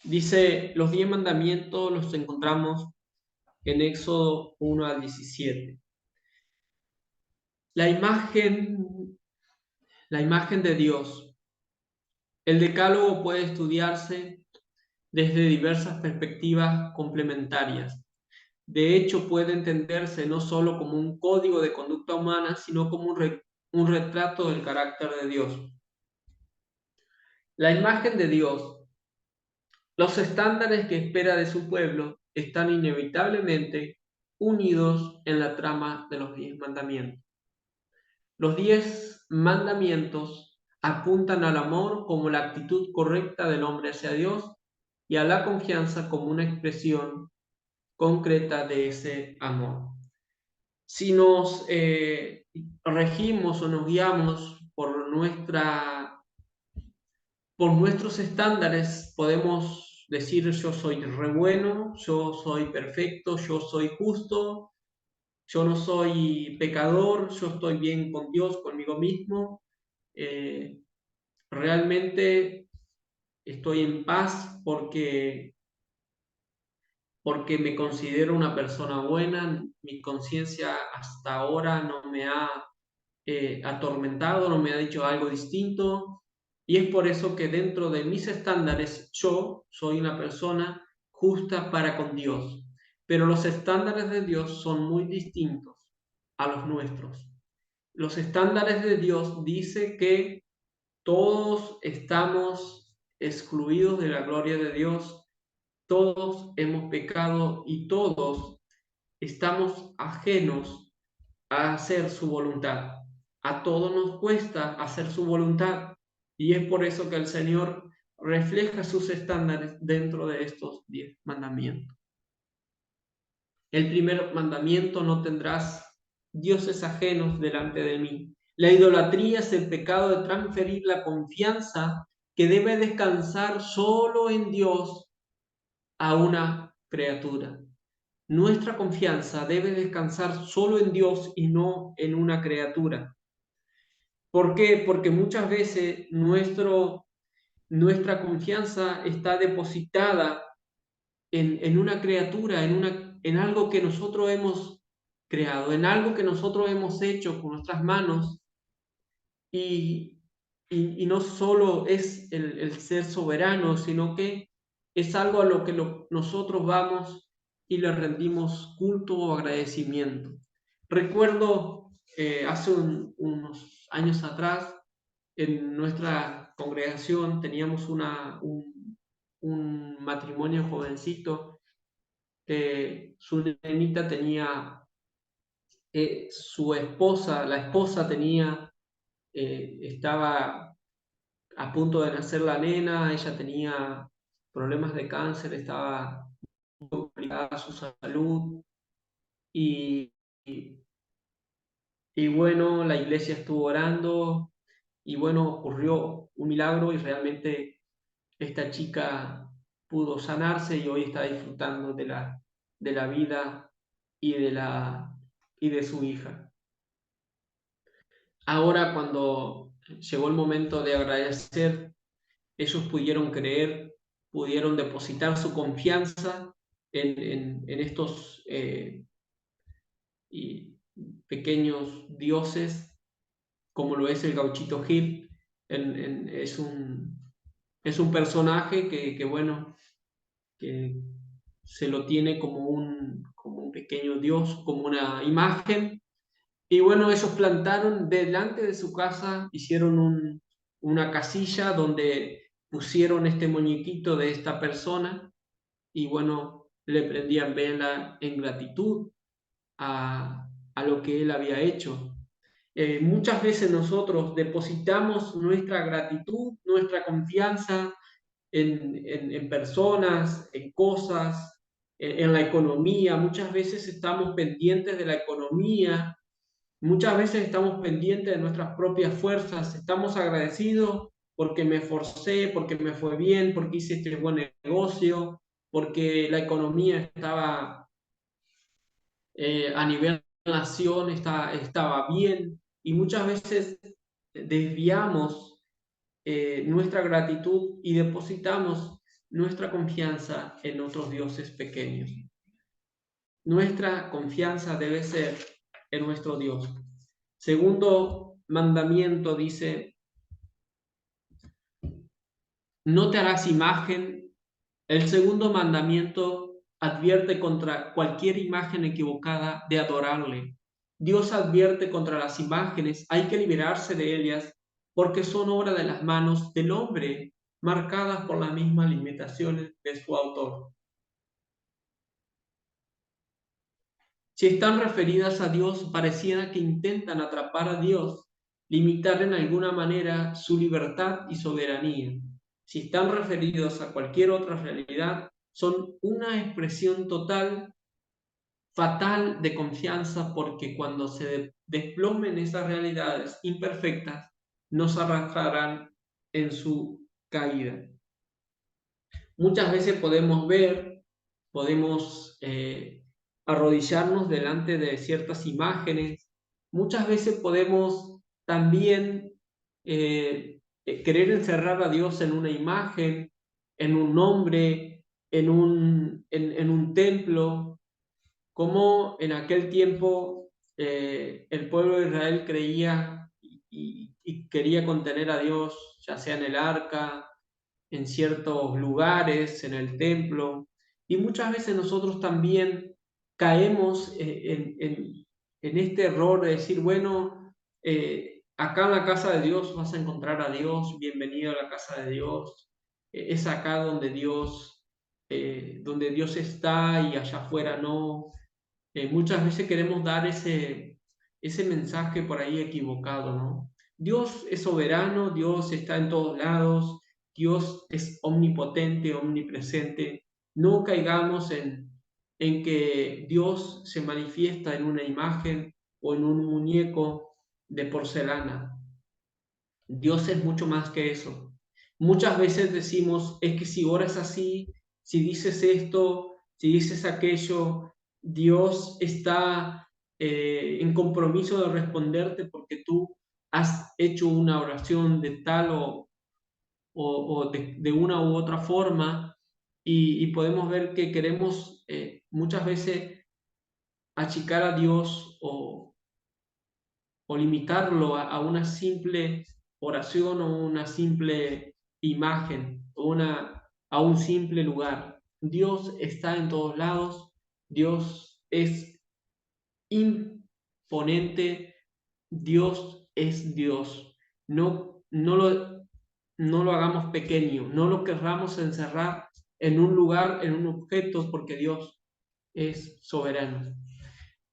Dice, los 10 mandamientos los encontramos en Éxodo 1 al 17. La imagen de Dios. El decálogo puede estudiarse desde diversas perspectivas complementarias. De hecho, puede entenderse no solo como un código de conducta humana, sino como un retrato del carácter de Dios. La imagen de Dios. Los estándares que espera de su pueblo están inevitablemente unidos en la trama de los 10 mandamientos. Los 10 mandamientos apuntan al amor como la actitud correcta del hombre hacia Dios y a la confianza como una expresión concreta de ese amor. Si nos regimos o nos guiamos por nuestros estándares, podemos decir yo soy re bueno, yo soy perfecto, yo soy justo, yo no soy pecador, yo estoy bien con Dios, conmigo mismo, realmente estoy en paz porque porque me considero una persona buena, mi conciencia hasta ahora no me ha atormentado, no me ha dicho algo distinto, y es por eso que dentro de mis estándares yo soy una persona justa para con Dios, pero los estándares de Dios son muy distintos a los nuestros. Los estándares de Dios dice que todos estamos excluidos de la gloria de Dios, todos hemos pecado y todos estamos ajenos a hacer su voluntad. A todos nos cuesta hacer su voluntad y es por eso que el Señor refleja sus estándares dentro de estos 10 mandamientos. El primer mandamiento: no tendrás dioses ajenos delante de mí. La idolatría es el pecado de transferir la confianza que debe descansar solo en Dios a una criatura. Nuestra confianza debe descansar solo en Dios y no en una criatura. ¿Por qué? Porque muchas veces nuestra confianza está depositada en una criatura, en algo que nosotros hemos creado, en algo que nosotros hemos hecho con nuestras manos, y, y no solo es el ser soberano, sino que es algo a lo que nosotros vamos y le rendimos culto o agradecimiento. Recuerdo hace unos años atrás, en nuestra congregación teníamos un matrimonio jovencito. Su nenita tenía, la esposa estaba a punto de nacer la nena, ella tenía problemas de cáncer, estaba muy complicada su salud, y, y, y bueno, la iglesia estuvo orando, y bueno, ocurrió un milagro y realmente esta chica pudo sanarse y hoy está disfrutando de la vida y y de su hija. Ahora, cuando llegó el momento de agradecer, ellos pudieron creer, pudieron depositar su confianza en estos y pequeños dioses, como lo es el Gauchito Gil. Es un personaje bueno, que se lo tiene como un pequeño dios, como una imagen. Y bueno, ellos plantaron delante de su casa, hicieron una casilla donde pusieron este muñequito de esta persona, y bueno, le prendían vela en gratitud a lo que él había hecho. Muchas veces nosotros depositamos nuestra gratitud, nuestra confianza en personas, en cosas, en la economía. Muchas veces estamos pendientes de la economía, muchas veces estamos pendientes de nuestras propias fuerzas, estamos agradecidos porque me esforcé, porque me fue bien, porque hice este buen negocio, porque la economía estaba a nivel nación, estaba bien, y muchas veces desviamos nuestra gratitud y depositamos nuestra confianza en otros dioses pequeños. Nuestra confianza debe ser en nuestro Dios. Segundo mandamiento dice: no te harás imagen. El segundo mandamiento advierte contra cualquier imagen equivocada de adorarle. Dios advierte contra las imágenes, hay que liberarse de ellas porque son obra de las manos del hombre, marcadas por las mismas limitaciones de su autor. Si están referidas a Dios, pareciera que intentan atrapar a Dios, limitar en alguna manera su libertad y soberanía. Si están referidos a cualquier otra realidad, son una expresión total, fatal de confianza, porque cuando se desplomen esas realidades imperfectas, nos arrastrarán en su caída. Muchas veces podemos arrodillarnos delante de ciertas imágenes. Muchas veces podemos también querer encerrar a Dios en una imagen, en un nombre, en un un templo, cómo en aquel tiempo el pueblo de Israel creía y quería contener a Dios, ya sea en el arca, en ciertos lugares, en el templo. Y muchas veces nosotros también caemos en este error de decir, bueno, acá en la casa de Dios vas a encontrar a Dios, bienvenido a la casa de Dios. Es acá donde Dios está y allá afuera no. Muchas veces queremos dar ese mensaje por ahí equivocado, ¿no? Dios es soberano, Dios está en todos lados, Dios es omnipotente, omnipresente. No caigamos en que Dios se manifiesta en una imagen o en un muñeco de porcelana. Dios es mucho más que eso. Muchas veces decimos, es que si oras así, si dices esto, si dices aquello, Dios está en compromiso de responderte porque tú has hecho una oración de tal o de una u otra forma y podemos ver que queremos muchas veces achicar a Dios o limitarlo a una simple oración o una simple imagen o a un simple lugar. Dios está en todos lados, Dios es imponente, Dios es Dios. No lo hagamos pequeño, no lo querramos encerrar en un lugar, en un objeto, porque Dios es soberano.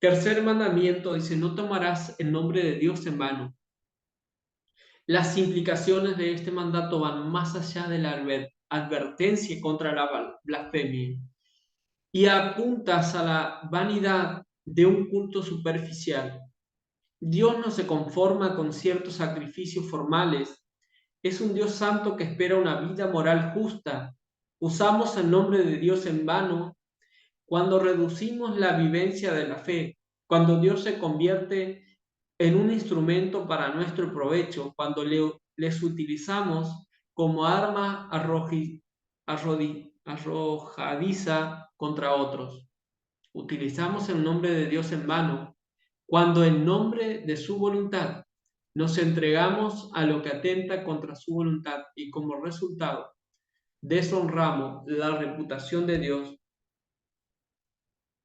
Tercer mandamiento dice, no tomarás el nombre de Dios en vano. Las implicaciones de este mandato van más allá de la advertencia contra la blasfemia y apuntas a la vanidad de un culto superficial. Dios no se conforma con ciertos sacrificios formales. Es un Dios santo que espera una vida moral justa. Usamos el nombre de Dios en vano cuando reducimos la vivencia de la fe, cuando Dios se convierte en un instrumento para nuestro provecho, cuando les utilizamos como arma arrojadiza contra otros. Utilizamos el nombre de Dios en vano cuando en nombre de su voluntad nos entregamos a lo que atenta contra su voluntad y como resultado deshonramos la reputación de Dios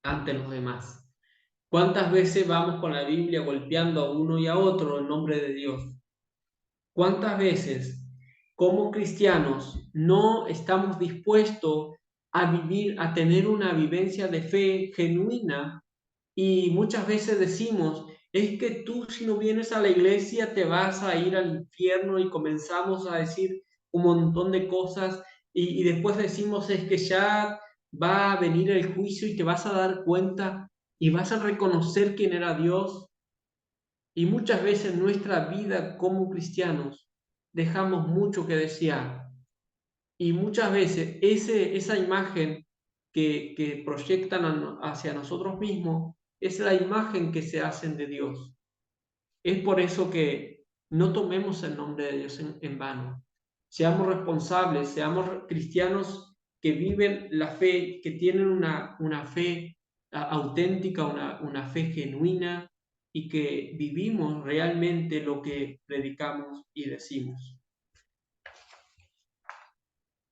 ante los demás. ¿Cuántas veces vamos con la Biblia golpeando a uno y a otro en nombre de Dios? ¿Cuántas veces como cristianos no estamos dispuestos a vivir, a tener una vivencia de fe genuina? Y muchas veces decimos, es que tú si no vienes a la iglesia te vas a ir al infierno y comenzamos a decir un montón de cosas y después decimos es que ya va a venir el juicio y te vas a dar cuenta y vas a reconocer quién era Dios. Y muchas veces en nuestra vida como cristianos dejamos mucho que desear. Y muchas veces esa imagen que proyectan hacia nosotros mismos es la imagen que se hacen de Dios. Es por eso que no tomemos el nombre de Dios en vano. Seamos responsables, seamos cristianos que viven la fe, que tienen una fe auténtica, una fe genuina y que vivimos realmente lo que predicamos y decimos.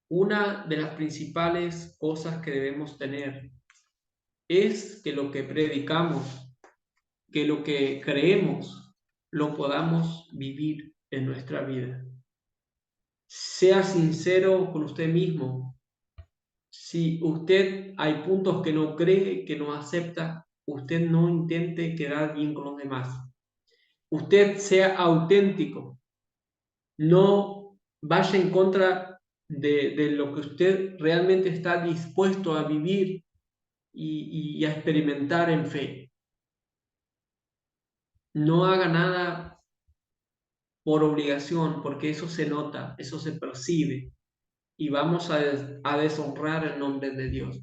Una de las principales cosas que debemos tener es que lo que predicamos, que lo que creemos, lo podamos vivir en nuestra vida. Sea sincero con usted mismo. Si usted hay puntos que no cree, que no acepta, usted no intente quedar bien con los demás. Usted sea auténtico. No vaya en contra de lo que usted realmente está dispuesto a vivir y a experimentar en fe. No haga nada por obligación, porque eso se nota, eso se percibe y vamos a deshonrar el nombre de Dios.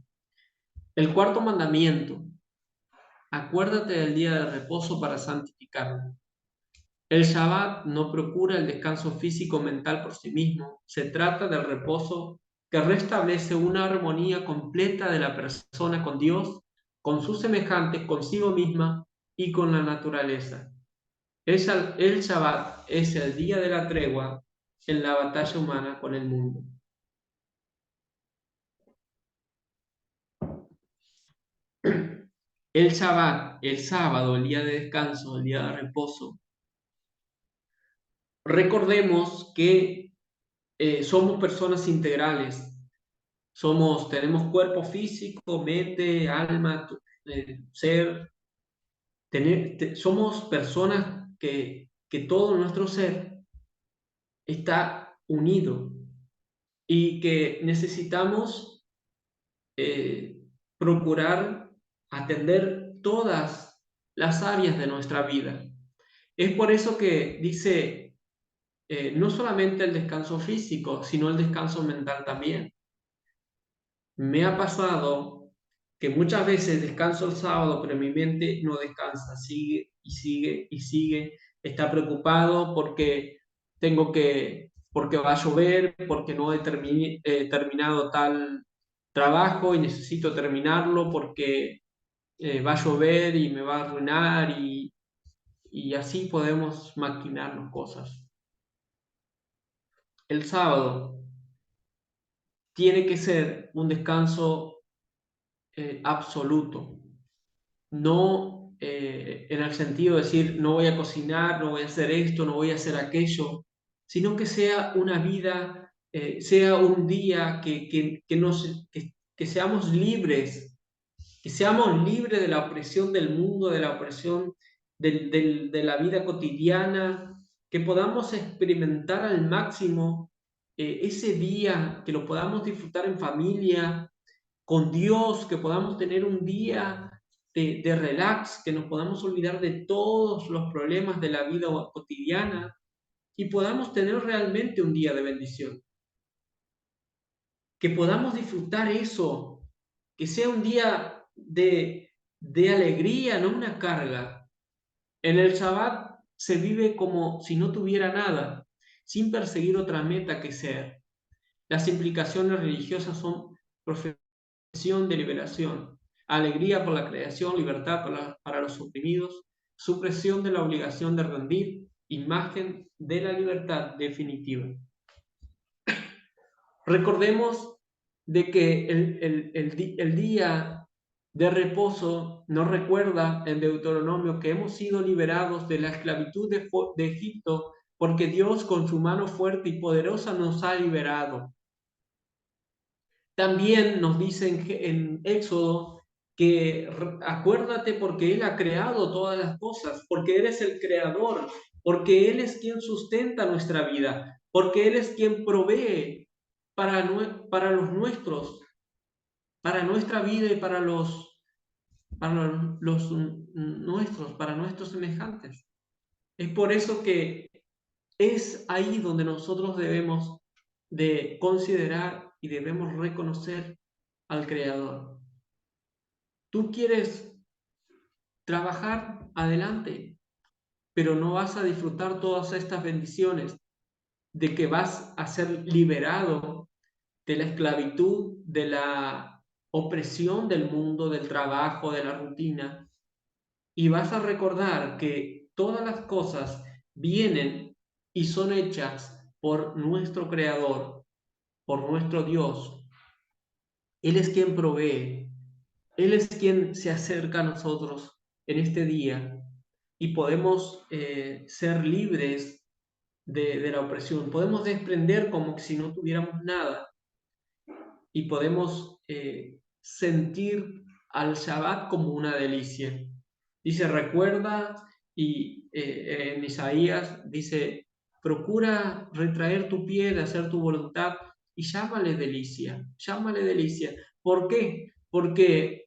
El cuarto mandamiento, acuérdate del día de reposo para santificarlo. El Shabbat no procura el descanso físico o mental por sí mismo, se trata del reposo que restablece una armonía completa de la persona con Dios, con sus semejantes, consigo misma y con la naturaleza. El Shabbat es el día de la tregua en la batalla humana con el mundo. El Shabbat, el sábado, el día de descanso, el día de reposo. Recordemos que somos personas integrales. Tenemos cuerpo físico, mente, alma, ser. Somos personas que todo nuestro ser está unido y que necesitamos eh, procurar atender todas las áreas de nuestra vida. Es por eso que dice, no solamente el descanso físico, sino el descanso mental también. Me ha pasado que muchas veces descanso el sábado, pero mi mente no descansa, sigue y sigue y sigue. Está preocupado porque va a llover, porque no he terminado tal trabajo y necesito terminarlo, porque va a llover y me va a arruinar y así podemos maquinarnos cosas. El sábado tiene que ser un descanso absoluto, no en el sentido de decir no voy a cocinar, no voy a hacer esto, no voy a hacer aquello, sino que sea una vida, sea un día que seamos libres, que seamos libres de la opresión del mundo, de la opresión de la vida cotidiana, que podamos experimentar al máximo ese día, que lo podamos disfrutar en familia, con Dios, que podamos tener un día de relax, que nos podamos olvidar de todos los problemas de la vida cotidiana y podamos tener realmente un día de bendición. Que podamos disfrutar eso, que sea un día de alegría, no una carga. En el Shabbat se vive como si no tuviera nada, sin perseguir otra meta que ser. Las implicaciones religiosas son de liberación, alegría por la creación, libertad para los oprimidos, supresión de la obligación de rendir, imagen de la libertad definitiva. Recordemos de que el día de reposo nos recuerda en Deuteronomio que hemos sido liberados de la esclavitud de Egipto porque Dios con su mano fuerte y poderosa nos ha liberado. También nos dice en Éxodo que acuérdate porque Él ha creado todas las cosas, porque Él es el creador, porque Él es quien sustenta nuestra vida, porque Él es quien provee para los nuestros, para nuestra vida y para los nuestros, para nuestros semejantes. Es por eso que es ahí donde nosotros debemos de considerar y debemos reconocer al Creador. Tú quieres trabajar adelante, pero no vas a disfrutar todas estas bendiciones de que vas a ser liberado de la esclavitud, de la opresión del mundo, del trabajo, de la rutina, y vas a recordar que todas las cosas vienen y son hechas por nuestro Creador, por nuestro Dios. Él es quien provee, Él es quien se acerca a nosotros en este día y podemos ser libres de la opresión. Podemos desprender como si no tuviéramos nada y podemos sentir al Shabbat como una delicia. Dice, recuerda, y en Isaías dice, procura retraer tu pie de hacer tu voluntad y llámale delicia, llámale delicia. ¿Por qué? Porque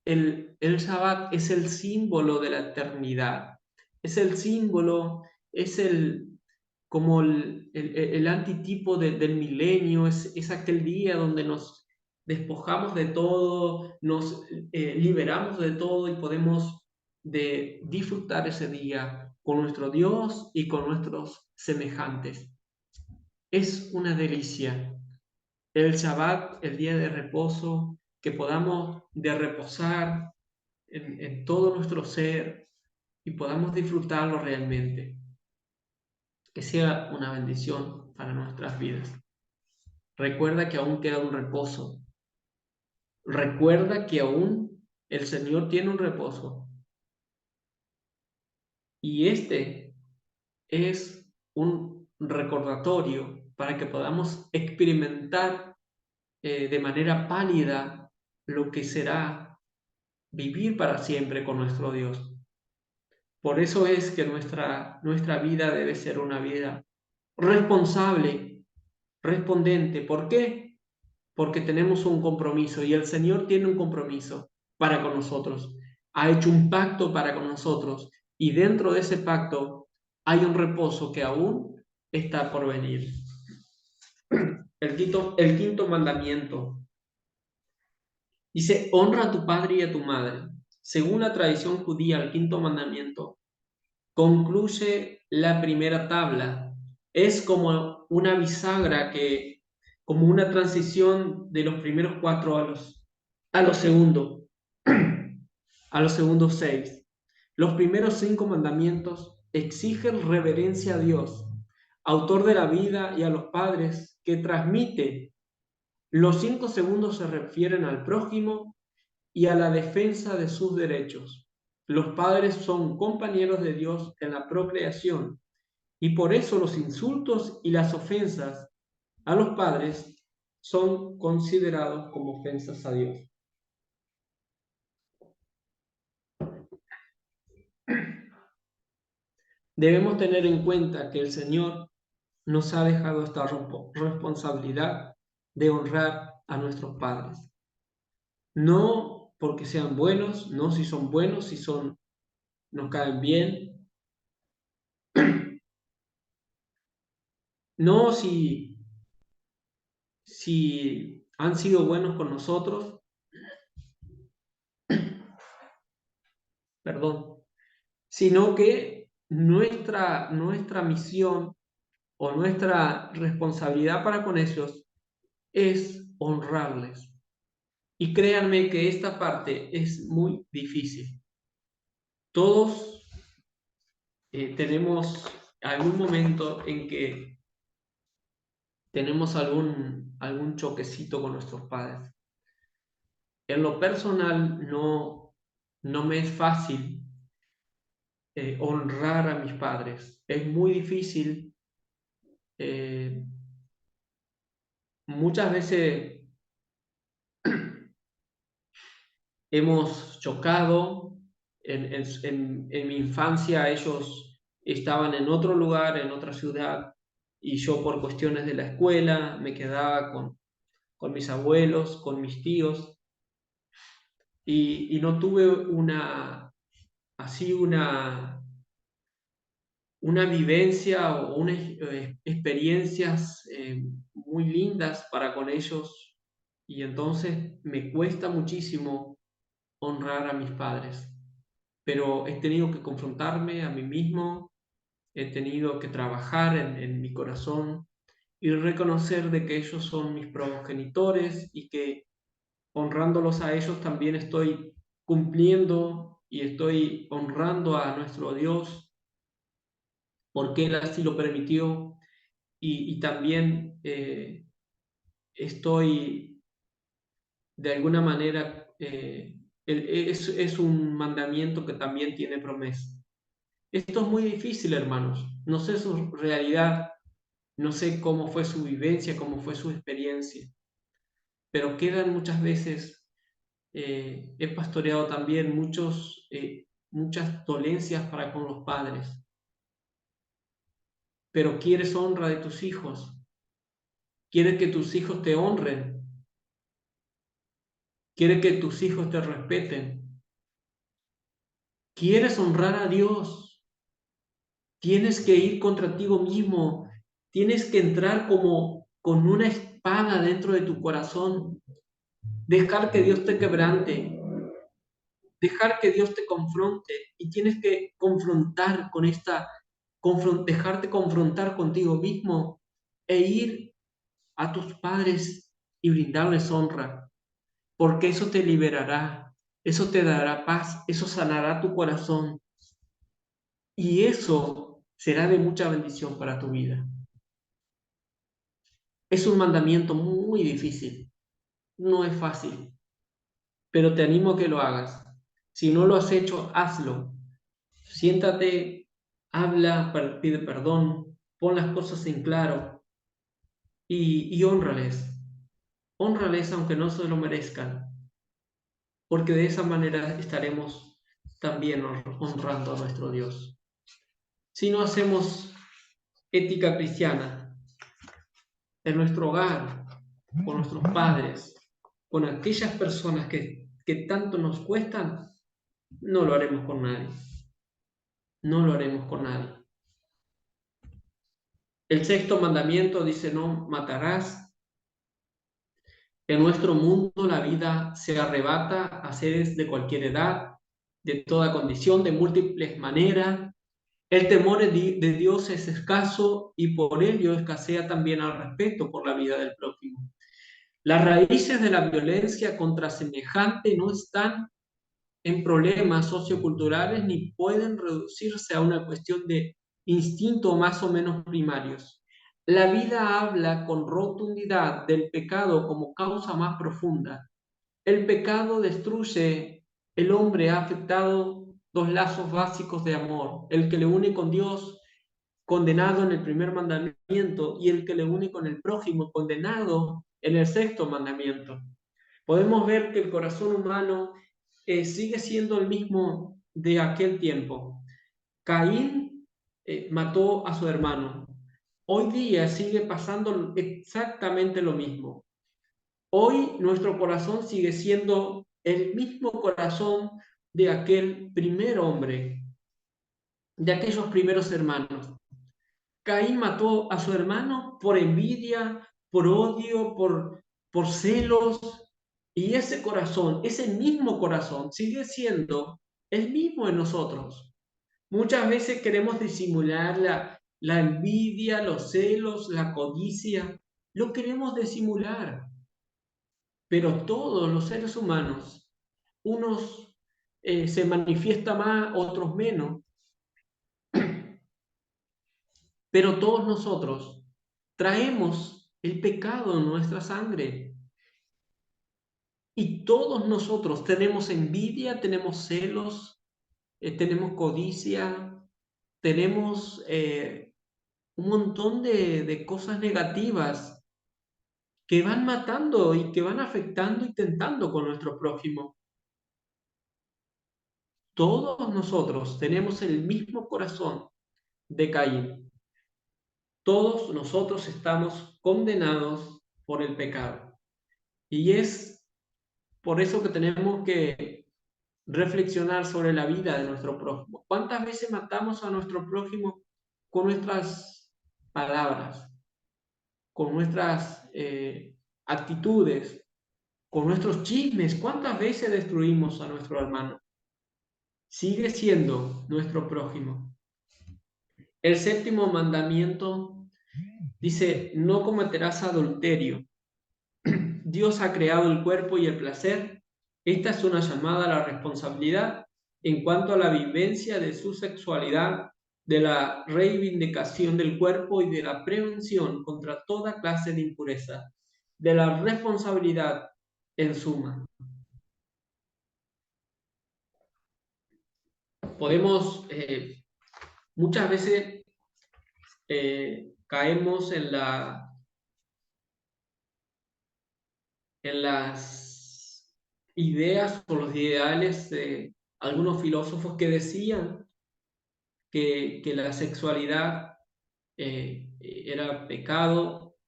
el Shabbat es el símbolo de la eternidad, es el símbolo, es como el antitipo del milenio, es aquel día donde nos despojamos de todo, nos liberamos de todo y podemos disfrutar ese día con nuestro Dios y con nuestros semejantes. Es una delicia. el Shabbat, el día de reposo, que podamos de reposar en todo nuestro ser y podamos disfrutarlo realmente. Que sea una bendición para nuestras vidas. Recuerda que aún queda un reposo. Recuerda que aún el Señor tiene un reposo. Y este es un recordatorio para que podamos experimentar de manera pálida lo que será vivir para siempre con nuestro Dios. Por eso es que nuestra vida debe ser una vida responsable, respondente. ¿Por qué? Porque tenemos un compromiso y el Señor tiene un compromiso para con nosotros. Ha hecho un pacto para con nosotros y dentro de ese pacto hay un reposo que aún está por venir. El quinto mandamiento dice: honra a tu padre y a tu madre. Según la tradición judía, el quinto mandamiento concluye la primera tabla. Es como una bisagra como una transición de los primeros cuatro a los segundos, a los segundos seis. Los primeros 5 mandamientos exigen reverencia a Dios, autor de la vida, y a los padres, que transmite. Los 5 segundos se refieren al prójimo y a la defensa de sus derechos. Los padres son compañeros de Dios en la procreación y por eso los insultos y las ofensas a los padres son considerados como ofensas a Dios. Debemos tener en cuenta que el Señor nos ha dejado esta responsabilidad de honrar a nuestros padres. No porque sean buenos, no si son buenos, si nos caen bien, no si han sido buenos con nosotros, perdón, sino que nuestra misión o nuestra responsabilidad para con ellos es honrarles. Y créanme que esta parte es muy difícil. Todos tenemos algún momento en que tenemos algún choquecito con nuestros padres. En lo personal no me es fácil honrar a mis padres. Es muy difícil. eh, Muchas veces hemos chocado. En mi infancia ellos estaban en otro lugar, en otra ciudad, y yo por cuestiones de la escuela me quedaba con mis abuelos, con mis tíos, y no tuve así una vivencia o unas experiencias muy lindas para con ellos, y entonces me cuesta muchísimo honrar a mis padres. Pero he tenido que confrontarme a mí mismo, he tenido que trabajar en mi corazón y reconocer de que ellos son mis progenitores y que honrándolos a ellos también estoy cumpliendo y estoy honrando a nuestro Dios porque Él así lo permitió, y también estoy de alguna manera, es un mandamiento que también tiene promesa. Esto es muy difícil, hermanos. No sé su realidad, no sé cómo fue su vivencia, cómo fue su experiencia, pero quedan muchas veces, he pastoreado también muchas dolencias para con los padres, pero quieres honra de tus hijos, quieres que tus hijos te honren, quieres que tus hijos te respeten, quieres honrar a Dios, tienes que ir contra ti mismo, tienes que entrar como con una espada dentro de tu corazón, dejar que Dios te quebrante, dejar que Dios te confronte, y tienes que confrontar dejarte confrontar contigo mismo e ir a tus padres y brindarles honra, porque eso te liberará, eso te dará paz, eso sanará tu corazón y eso será de mucha bendición para tu vida. Es un mandamiento muy difícil, no es fácil, pero te animo a que lo hagas. Si no lo has hecho, hazlo. Siéntate, habla, pide perdón, pon las cosas en claro y hónrales. Hónrales aunque no se lo merezcan, porque de esa manera estaremos también honrando a nuestro Dios. Si no hacemos ética cristiana en nuestro hogar, con nuestros padres, con aquellas personas que tanto nos cuestan, no lo haremos con nadie. No lo haremos con nadie. El sexto mandamiento dice: no matarás. En nuestro mundo la vida se arrebata a seres de cualquier edad, de toda condición, de múltiples maneras. El temor de Dios es escaso y por ello escasea también el respeto por la vida del prójimo. Las raíces de la violencia contra semejante no están en problemas socioculturales ni pueden reducirse a una cuestión de instinto más o menos primarios. La vida habla con rotundidad del pecado como causa más profunda. El pecado destruye, el hombre ha afectado dos lazos básicos de amor, el que le une con Dios, condenado en el primer mandamiento, y el que le une con el prójimo, condenado en el sexto mandamiento. Podemos ver que el corazón humano sigue siendo el mismo de aquel tiempo. Caín mató a su hermano. Hoy día sigue pasando exactamente lo mismo. Hoy nuestro corazón sigue siendo el mismo corazón de aquel primer hombre, de aquellos primeros hermanos. Caín mató a su hermano por envidia, por odio, por celos, y ese corazón, ese mismo corazón, sigue siendo el mismo en nosotros. Muchas veces queremos disimular la envidia, los celos, la codicia, lo queremos disimular, pero todos los seres humanos, unos se manifiesta más, otros menos, pero todos nosotros traemos el pecado en nuestra sangre. Y todos nosotros tenemos envidia, tenemos celos, tenemos codicia, tenemos un montón de cosas negativas que van matando y que van afectando y tentando con nuestro prójimo. Todos nosotros tenemos el mismo corazón de Caín. Todos nosotros estamos condenados por el pecado. Y es por eso que tenemos que reflexionar sobre la vida de nuestro prójimo. ¿Cuántas veces matamos a nuestro prójimo con nuestras palabras, con nuestras actitudes, con nuestros chismes? ¿Cuántas veces destruimos a nuestro hermano? Sigue siendo nuestro prójimo. El séptimo mandamiento dice: no cometerás adulterio. Dios ha creado el cuerpo y el placer. Esta es una llamada a la responsabilidad en cuanto a la vivencia de su sexualidad, de la reivindicación del cuerpo y de la prevención contra toda clase de impureza, de la responsabilidad en suma. Podemos, muchas veces caemos en las ideas o los ideales de algunos filósofos que decían que la sexualidad era pecado,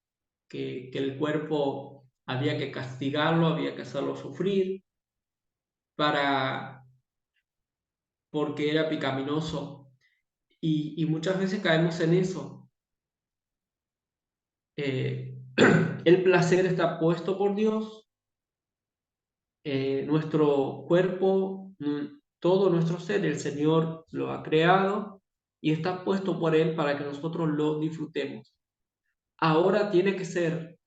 que el cuerpo había que castigarlo, había que hacerlo sufrir, porque era pecaminoso. Y muchas veces caemos en eso. El placer está puesto por Dios, nuestro cuerpo, todo nuestro ser, el Señor lo ha creado y está puesto por Él para que nosotros lo disfrutemos. Ahora tiene que ser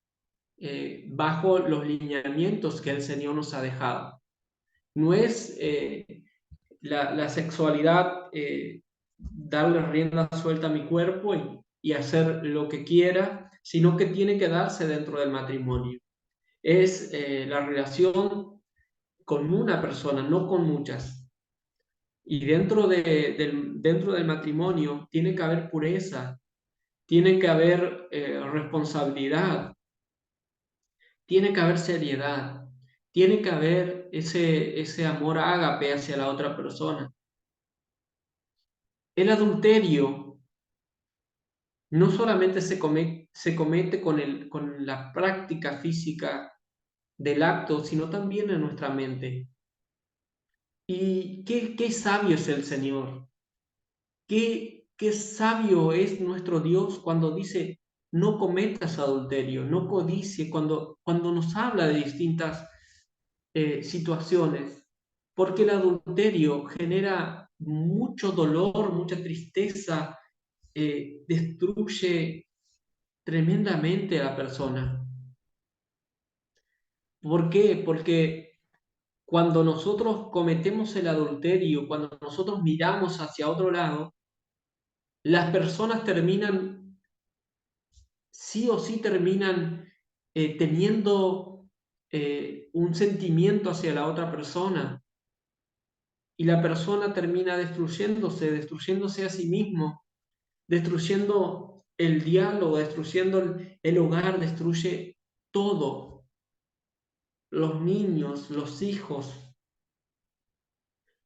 bajo los lineamientos que el Señor nos ha dejado. No es la sexualidad darle rienda suelta a mi cuerpo y hacer lo que quiera, sino que tiene que darse dentro del matrimonio. Es la relación con una persona, no con muchas. Y dentro del matrimonio tiene que haber pureza, tiene que haber responsabilidad, tiene que haber seriedad, tiene que haber ese amor ágape hacia la otra persona. El adulterio no solamente se comete con la práctica física del acto, sino también en nuestra mente. Y qué sabio es el Señor, qué sabio es nuestro Dios cuando dice, no cometas adulterio, no codicie, cuando nos habla de distintas situaciones, porque el adulterio genera mucho dolor, mucha tristeza, destruye tremendamente a la persona. ¿Por qué? Porque cuando nosotros cometemos el adulterio, cuando nosotros miramos hacia otro lado, las personas terminan, sí o sí terminan teniendo un sentimiento hacia la otra persona y la persona termina destruyéndose a sí mismo, destruyendo el diálogo, destruyendo el hogar, destruye todo, los niños, los hijos.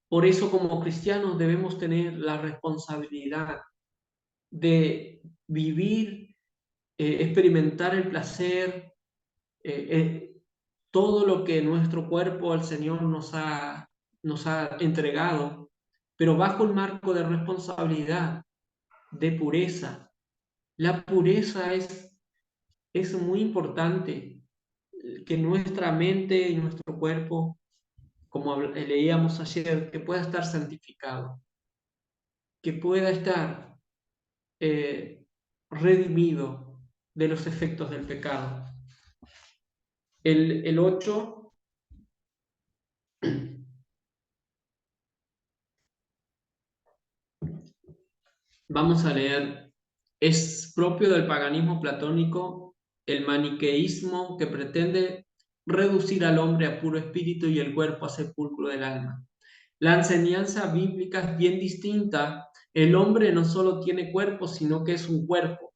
Por eso como cristianos debemos tener la responsabilidad de vivir, experimentar el placer, todo lo que nuestro cuerpo al Señor nos ha entregado, pero bajo el marco de responsabilidad, de pureza. La pureza es muy importante, que nuestra mente y nuestro cuerpo, como leíamos ayer, que pueda estar santificado, que pueda estar redimido de los efectos del pecado. El 8 vamos a leer, es propio del paganismo platónico el maniqueísmo que pretende reducir al hombre a puro espíritu y el cuerpo a sepulcro del alma. La enseñanza bíblica es bien distinta. El hombre no solo tiene cuerpo, sino que es un cuerpo,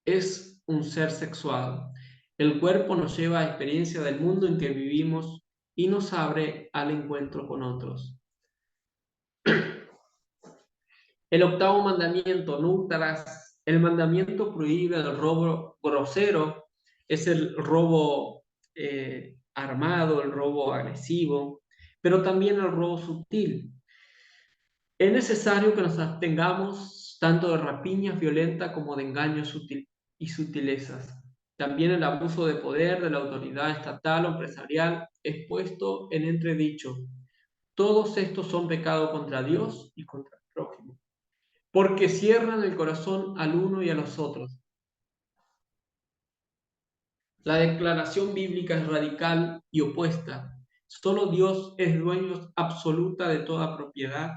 es un ser sexuado. El cuerpo nos lleva a experiencia del mundo en que vivimos y nos abre al encuentro con otros. El octavo mandamiento, no hurtarás. El mandamiento prohíbe el robo grosero, es el robo armado, el robo agresivo, pero también el robo sutil. Es necesario que nos abstengamos tanto de rapiñas violentas como de engaños y sutilezas. También el abuso de poder de la autoridad estatal o empresarial es puesto en entredicho. Todos estos son pecados contra Dios y contra el prójimo, porque cierran el corazón al uno y a los otros. La declaración bíblica es radical y opuesta. Solo Dios es dueño absoluta de toda propiedad.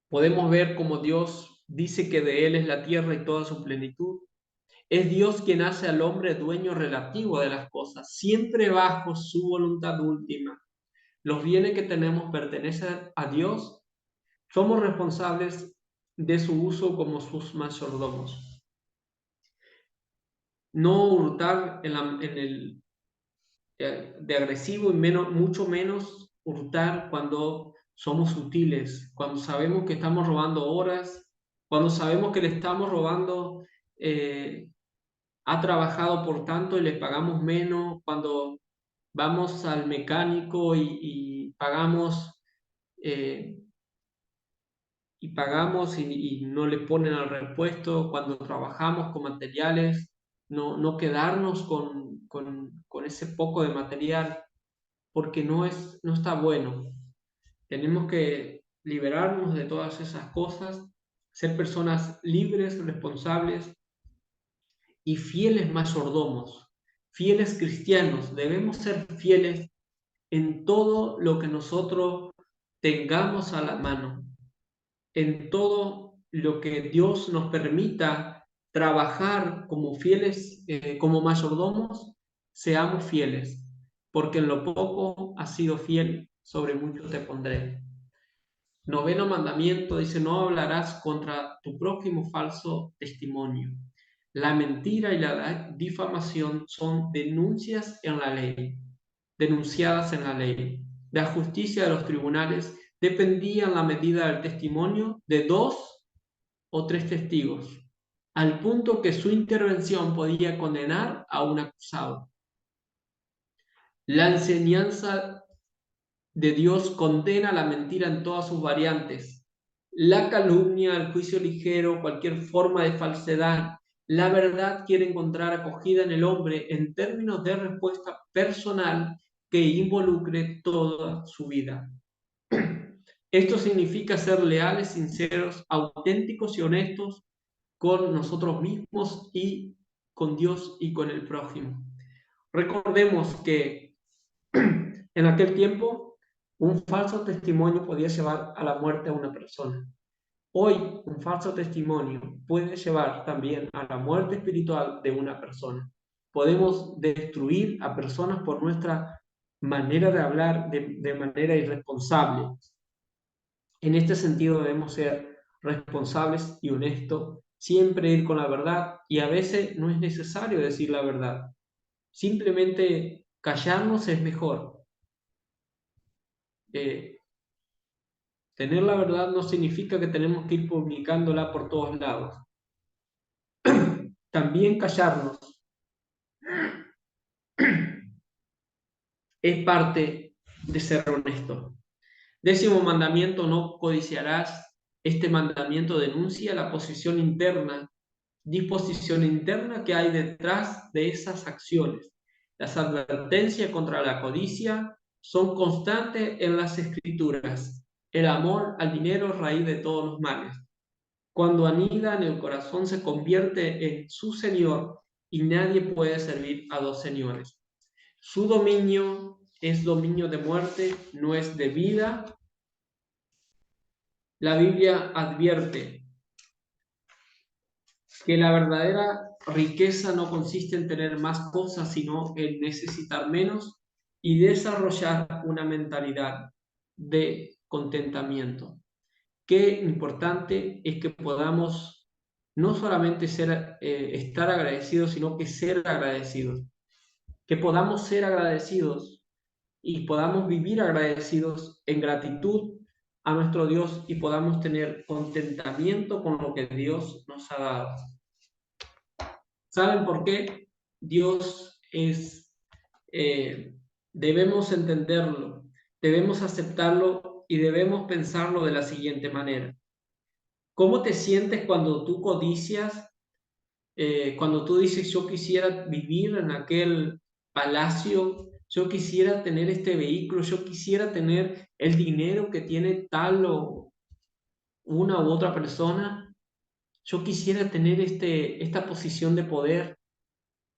Podemos ver cómo Dios dice que de Él es la tierra y toda su plenitud. Es Dios quien hace al hombre dueño relativo de las cosas, siempre bajo su voluntad última. Los bienes que tenemos pertenecen a Dios. Somos responsables de su uso como sus mayordomos. No hurtar de agresivo y mucho menos hurtar cuando somos sutiles, cuando sabemos que estamos robando horas, cuando sabemos que le estamos robando, ha trabajado por tanto y le pagamos menos, cuando vamos al mecánico y pagamos, eh, y no le ponen al repuesto, cuando trabajamos con materiales, no quedarnos con ese poco de material, porque no está bueno. Tenemos que liberarnos de todas esas cosas, ser personas libres, responsables, y fieles mayordomos, fieles cristianos. Debemos ser fieles en todo lo que nosotros tengamos a la mano, en todo lo que Dios nos permita trabajar como fieles, como mayordomos, seamos fieles, porque en lo poco has sido fiel, sobre mucho te pondré. Noveno mandamiento dice: no hablarás contra tu prójimo falso testimonio. La mentira y la difamación son denunciadas en la ley. La justicia de los tribunales dependía en la medida del testimonio de 2 o 3 testigos, al punto que su intervención podía condenar a un acusado. La enseñanza de Dios condena la mentira en todas sus variantes: la calumnia, el juicio ligero, cualquier forma de falsedad. La verdad quiere encontrar acogida en el hombre en términos de respuesta personal que involucre toda su vida. Esto significa ser leales, sinceros, auténticos y honestos con nosotros mismos y con Dios y con el prójimo. Recordemos que en aquel tiempo un falso testimonio podía llevar a la muerte a una persona. Hoy un falso testimonio puede llevar también a la muerte espiritual de una persona. Podemos destruir a personas por nuestra manera de hablar de manera irresponsable. En este sentido debemos ser responsables y honestos, siempre ir con la verdad, y a veces no es necesario decir la verdad. Simplemente callarnos es mejor. Tener la verdad no significa que tenemos que ir publicándola por todos lados. También callarnos es parte de ser honesto. 10º mandamiento: no codiciarás. Este mandamiento denuncia la disposición interna que hay detrás de esas acciones. Las advertencias contra la codicia son constantes en las Escrituras. El amor al dinero es raíz de todos los males. Cuando anida en el corazón se convierte en su señor, y nadie puede servir a 2 señores. Su dominio es dominio de muerte, no es de vida. La Biblia advierte que la verdadera riqueza no consiste en tener más cosas, sino en necesitar menos y desarrollar una mentalidad de contentamiento. Qué importante es que podamos no solamente estar agradecidos, sino que ser agradecidos. Que podamos ser agradecidos y podamos vivir agradecidos en gratitud a nuestro Dios, y podamos tener contentamiento con lo que Dios nos ha dado. ¿Saben por qué? Dios es, debemos entenderlo, debemos aceptarlo y debemos pensarlo de la siguiente manera. ¿Cómo te sientes cuando tú codicias? Cuando tú dices: yo quisiera vivir en aquel palacio, yo quisiera tener este vehículo, yo quisiera tener el dinero que tiene tal o una u otra persona, yo quisiera tener esta posición de poder.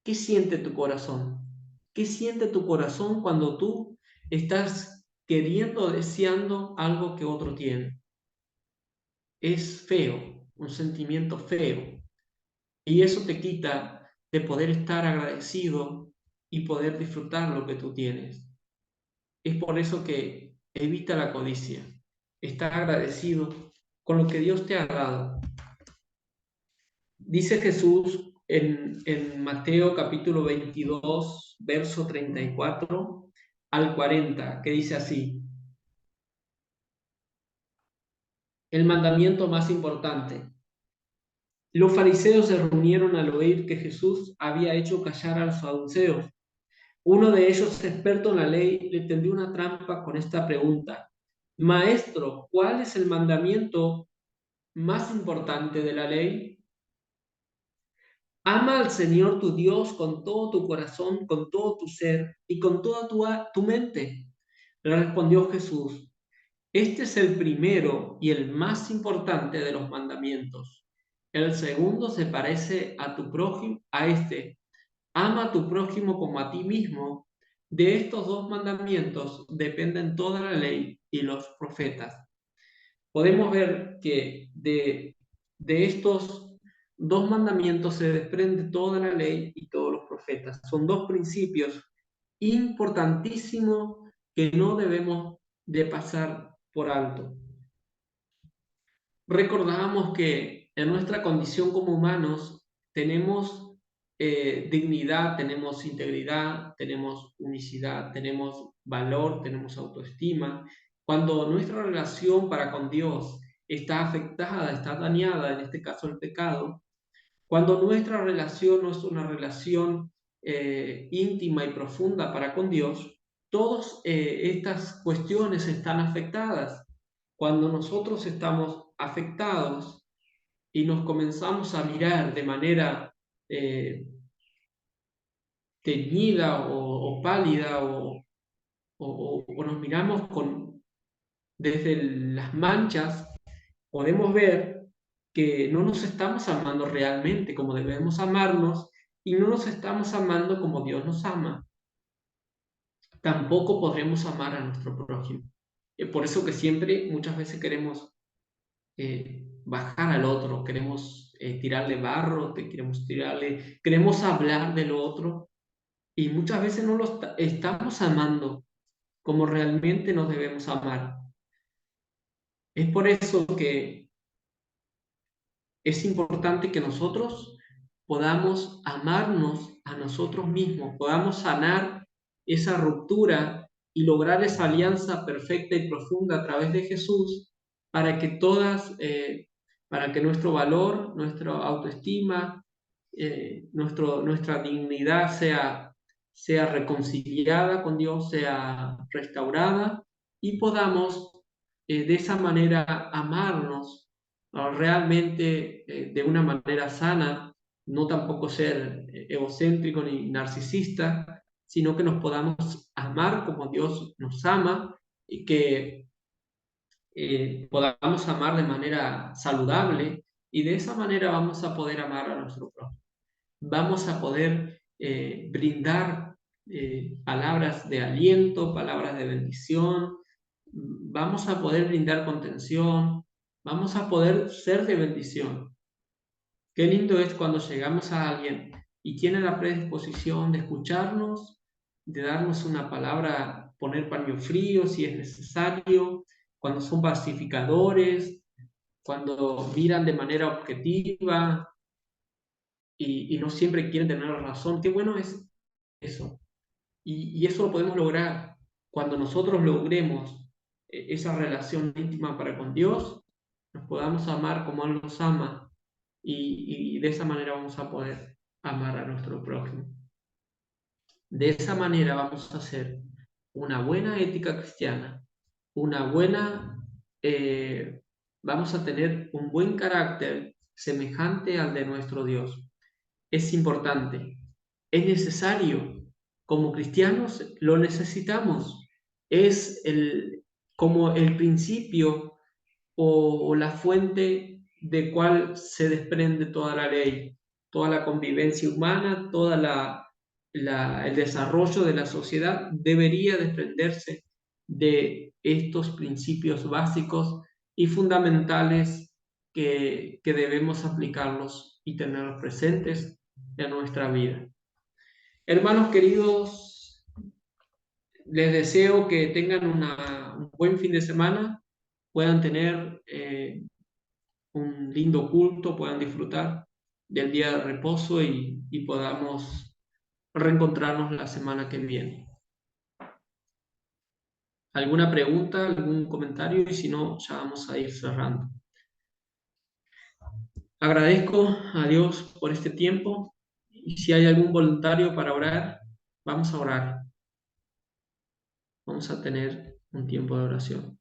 ¿Qué siente tu corazón? ¿Qué siente tu corazón cuando tú estás queriendo, deseando algo que otro tiene? Es feo, un sentimiento feo. Y eso te quita de poder estar agradecido y poder disfrutar lo que tú tienes. Es por eso que evita la codicia. Estar agradecido con lo que Dios te ha dado. Dice Jesús en Mateo capítulo 22, verso 34 al 40, que dice así: el mandamiento más importante. Los fariseos se reunieron al oír que Jesús había hecho callar a los saduceos. Uno de ellos, experto en la ley, le tendió una trampa con esta pregunta: Maestro, ¿cuál es el mandamiento más importante de la ley? Ama al Señor tu Dios con todo tu corazón, con todo tu ser y con toda tu mente. Le respondió Jesús: este es el primero y el más importante de los mandamientos. El segundo se parece a tu prójimo, a este, ama a tu prójimo como a ti mismo. De estos dos mandamientos dependen toda la ley y los profetas. Podemos ver que de estos dos mandamientos se desprende toda la ley y todos los profetas. Son dos principios importantísimos que no debemos de pasar por alto. Recordamos que en nuestra condición como humanos tenemos dignidad, tenemos integridad, tenemos unicidad, tenemos valor, tenemos autoestima. Cuando nuestra relación para con Dios está afectada, está dañada, en este caso el pecado, cuando nuestra relación no es una relación íntima y profunda para con Dios, todas estas cuestiones están afectadas. Cuando nosotros estamos afectados y nos comenzamos a mirar de manera teñida o pálida o nos miramos desde las manchas, podemos ver que no nos estamos amando realmente como debemos amarnos y no nos estamos amando como Dios nos ama. Tampoco podremos amar a nuestro prójimo. Por eso que siempre, muchas veces queremos bajar al otro, queremos tirarle barro, queremos hablar del otro y muchas veces no lo estamos amando como realmente nos debemos amar. Es por eso que es importante que nosotros podamos amarnos a nosotros mismos, podamos sanar esa ruptura y lograr esa alianza perfecta y profunda a través de Jesús para que para que nuestro valor, nuestra autoestima, nuestra dignidad sea reconciliada con Dios, sea restaurada y podamos de esa manera amarnos realmente de una manera sana, no tampoco ser egocéntrico ni narcisista, sino que nos podamos amar como Dios nos ama y que podamos amar de manera saludable y de esa manera vamos a poder amar a nuestro prójimo. Vamos a poder brindar palabras de aliento, palabras de bendición, vamos a poder brindar contención, vamos a poder ser de bendición. Qué lindo es cuando llegamos a alguien y tiene la predisposición de escucharnos, de darnos una palabra, poner paño frío si es necesario, cuando son pacificadores, cuando miran de manera objetiva y no siempre quieren tener la razón. Qué bueno es eso. Y eso lo podemos lograr cuando nosotros logremos esa relación íntima para con Dios, nos podamos amar como Él nos ama y de esa manera vamos a poder amar a nuestro prójimo. De esa manera vamos a hacer una buena ética cristiana, una buena, vamos a tener un buen carácter semejante al de nuestro Dios. Es importante, es necesario, como cristianos lo necesitamos, es como el principio o la fuente de cual se desprende toda la ley, toda la convivencia humana, el desarrollo de la sociedad debería desprenderse de estos principios básicos y fundamentales que debemos aplicarlos y tenerlos presentes en nuestra vida. Hermanos queridos, les deseo que tengan un buen fin de semana, puedan tener un lindo culto, puedan disfrutar del día de reposo y podamos reencontrarnos la semana que viene. ¿Alguna pregunta, algún comentario? Y si no, ya vamos a ir cerrando. Agradezco a Dios por este tiempo y si hay algún voluntario para orar, vamos a orar. Vamos a tener un tiempo de oración.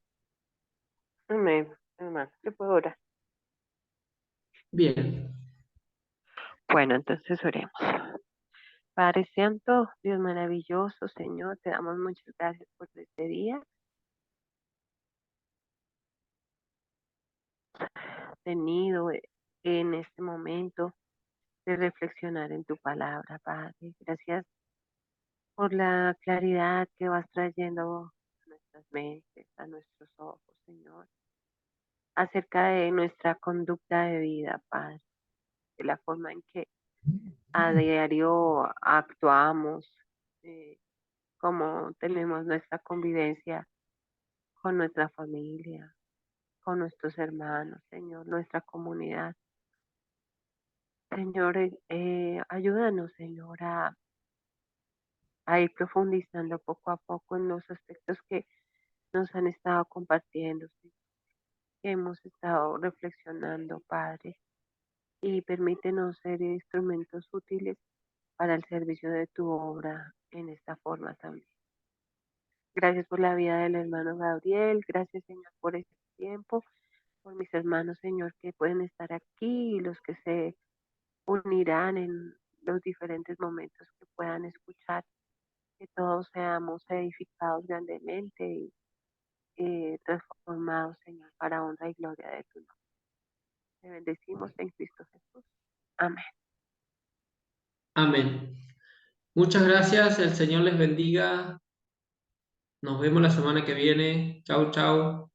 Amén, hermano. ¿Qué puedo orar? Bien. Bueno, entonces oremos. Padre Santo, Dios maravilloso, Señor, te damos muchas gracias por este día. Tenido en este momento de reflexionar en tu palabra, Padre. Gracias por la claridad que vas trayendo a nuestras mentes, a nuestros ojos, Señor, acerca de nuestra conducta de vida, Padre, de la forma en que a diario actuamos, eh, cómo tenemos nuestra convivencia con nuestra familia, con nuestros hermanos, Señor, nuestra comunidad. Señor, ayúdanos, Señor, a ir profundizando poco a poco en los aspectos que nos han estado compartiendo, Señor, que hemos estado reflexionando, Padre, y permítenos ser instrumentos útiles para el servicio de tu obra en esta forma también. Gracias por la vida del hermano Gabriel, gracias, Señor, por este tiempo, por mis hermanos, Señor, que pueden estar aquí y los que se unirán en los diferentes momentos que puedan escuchar, que todos seamos edificados grandemente y transformados, Señor, para honra y gloria de tu nombre. Te bendecimos en Cristo Jesús. Amén. Amén. Muchas gracias, el Señor les bendiga. Nos vemos la semana que viene. Chau, chau.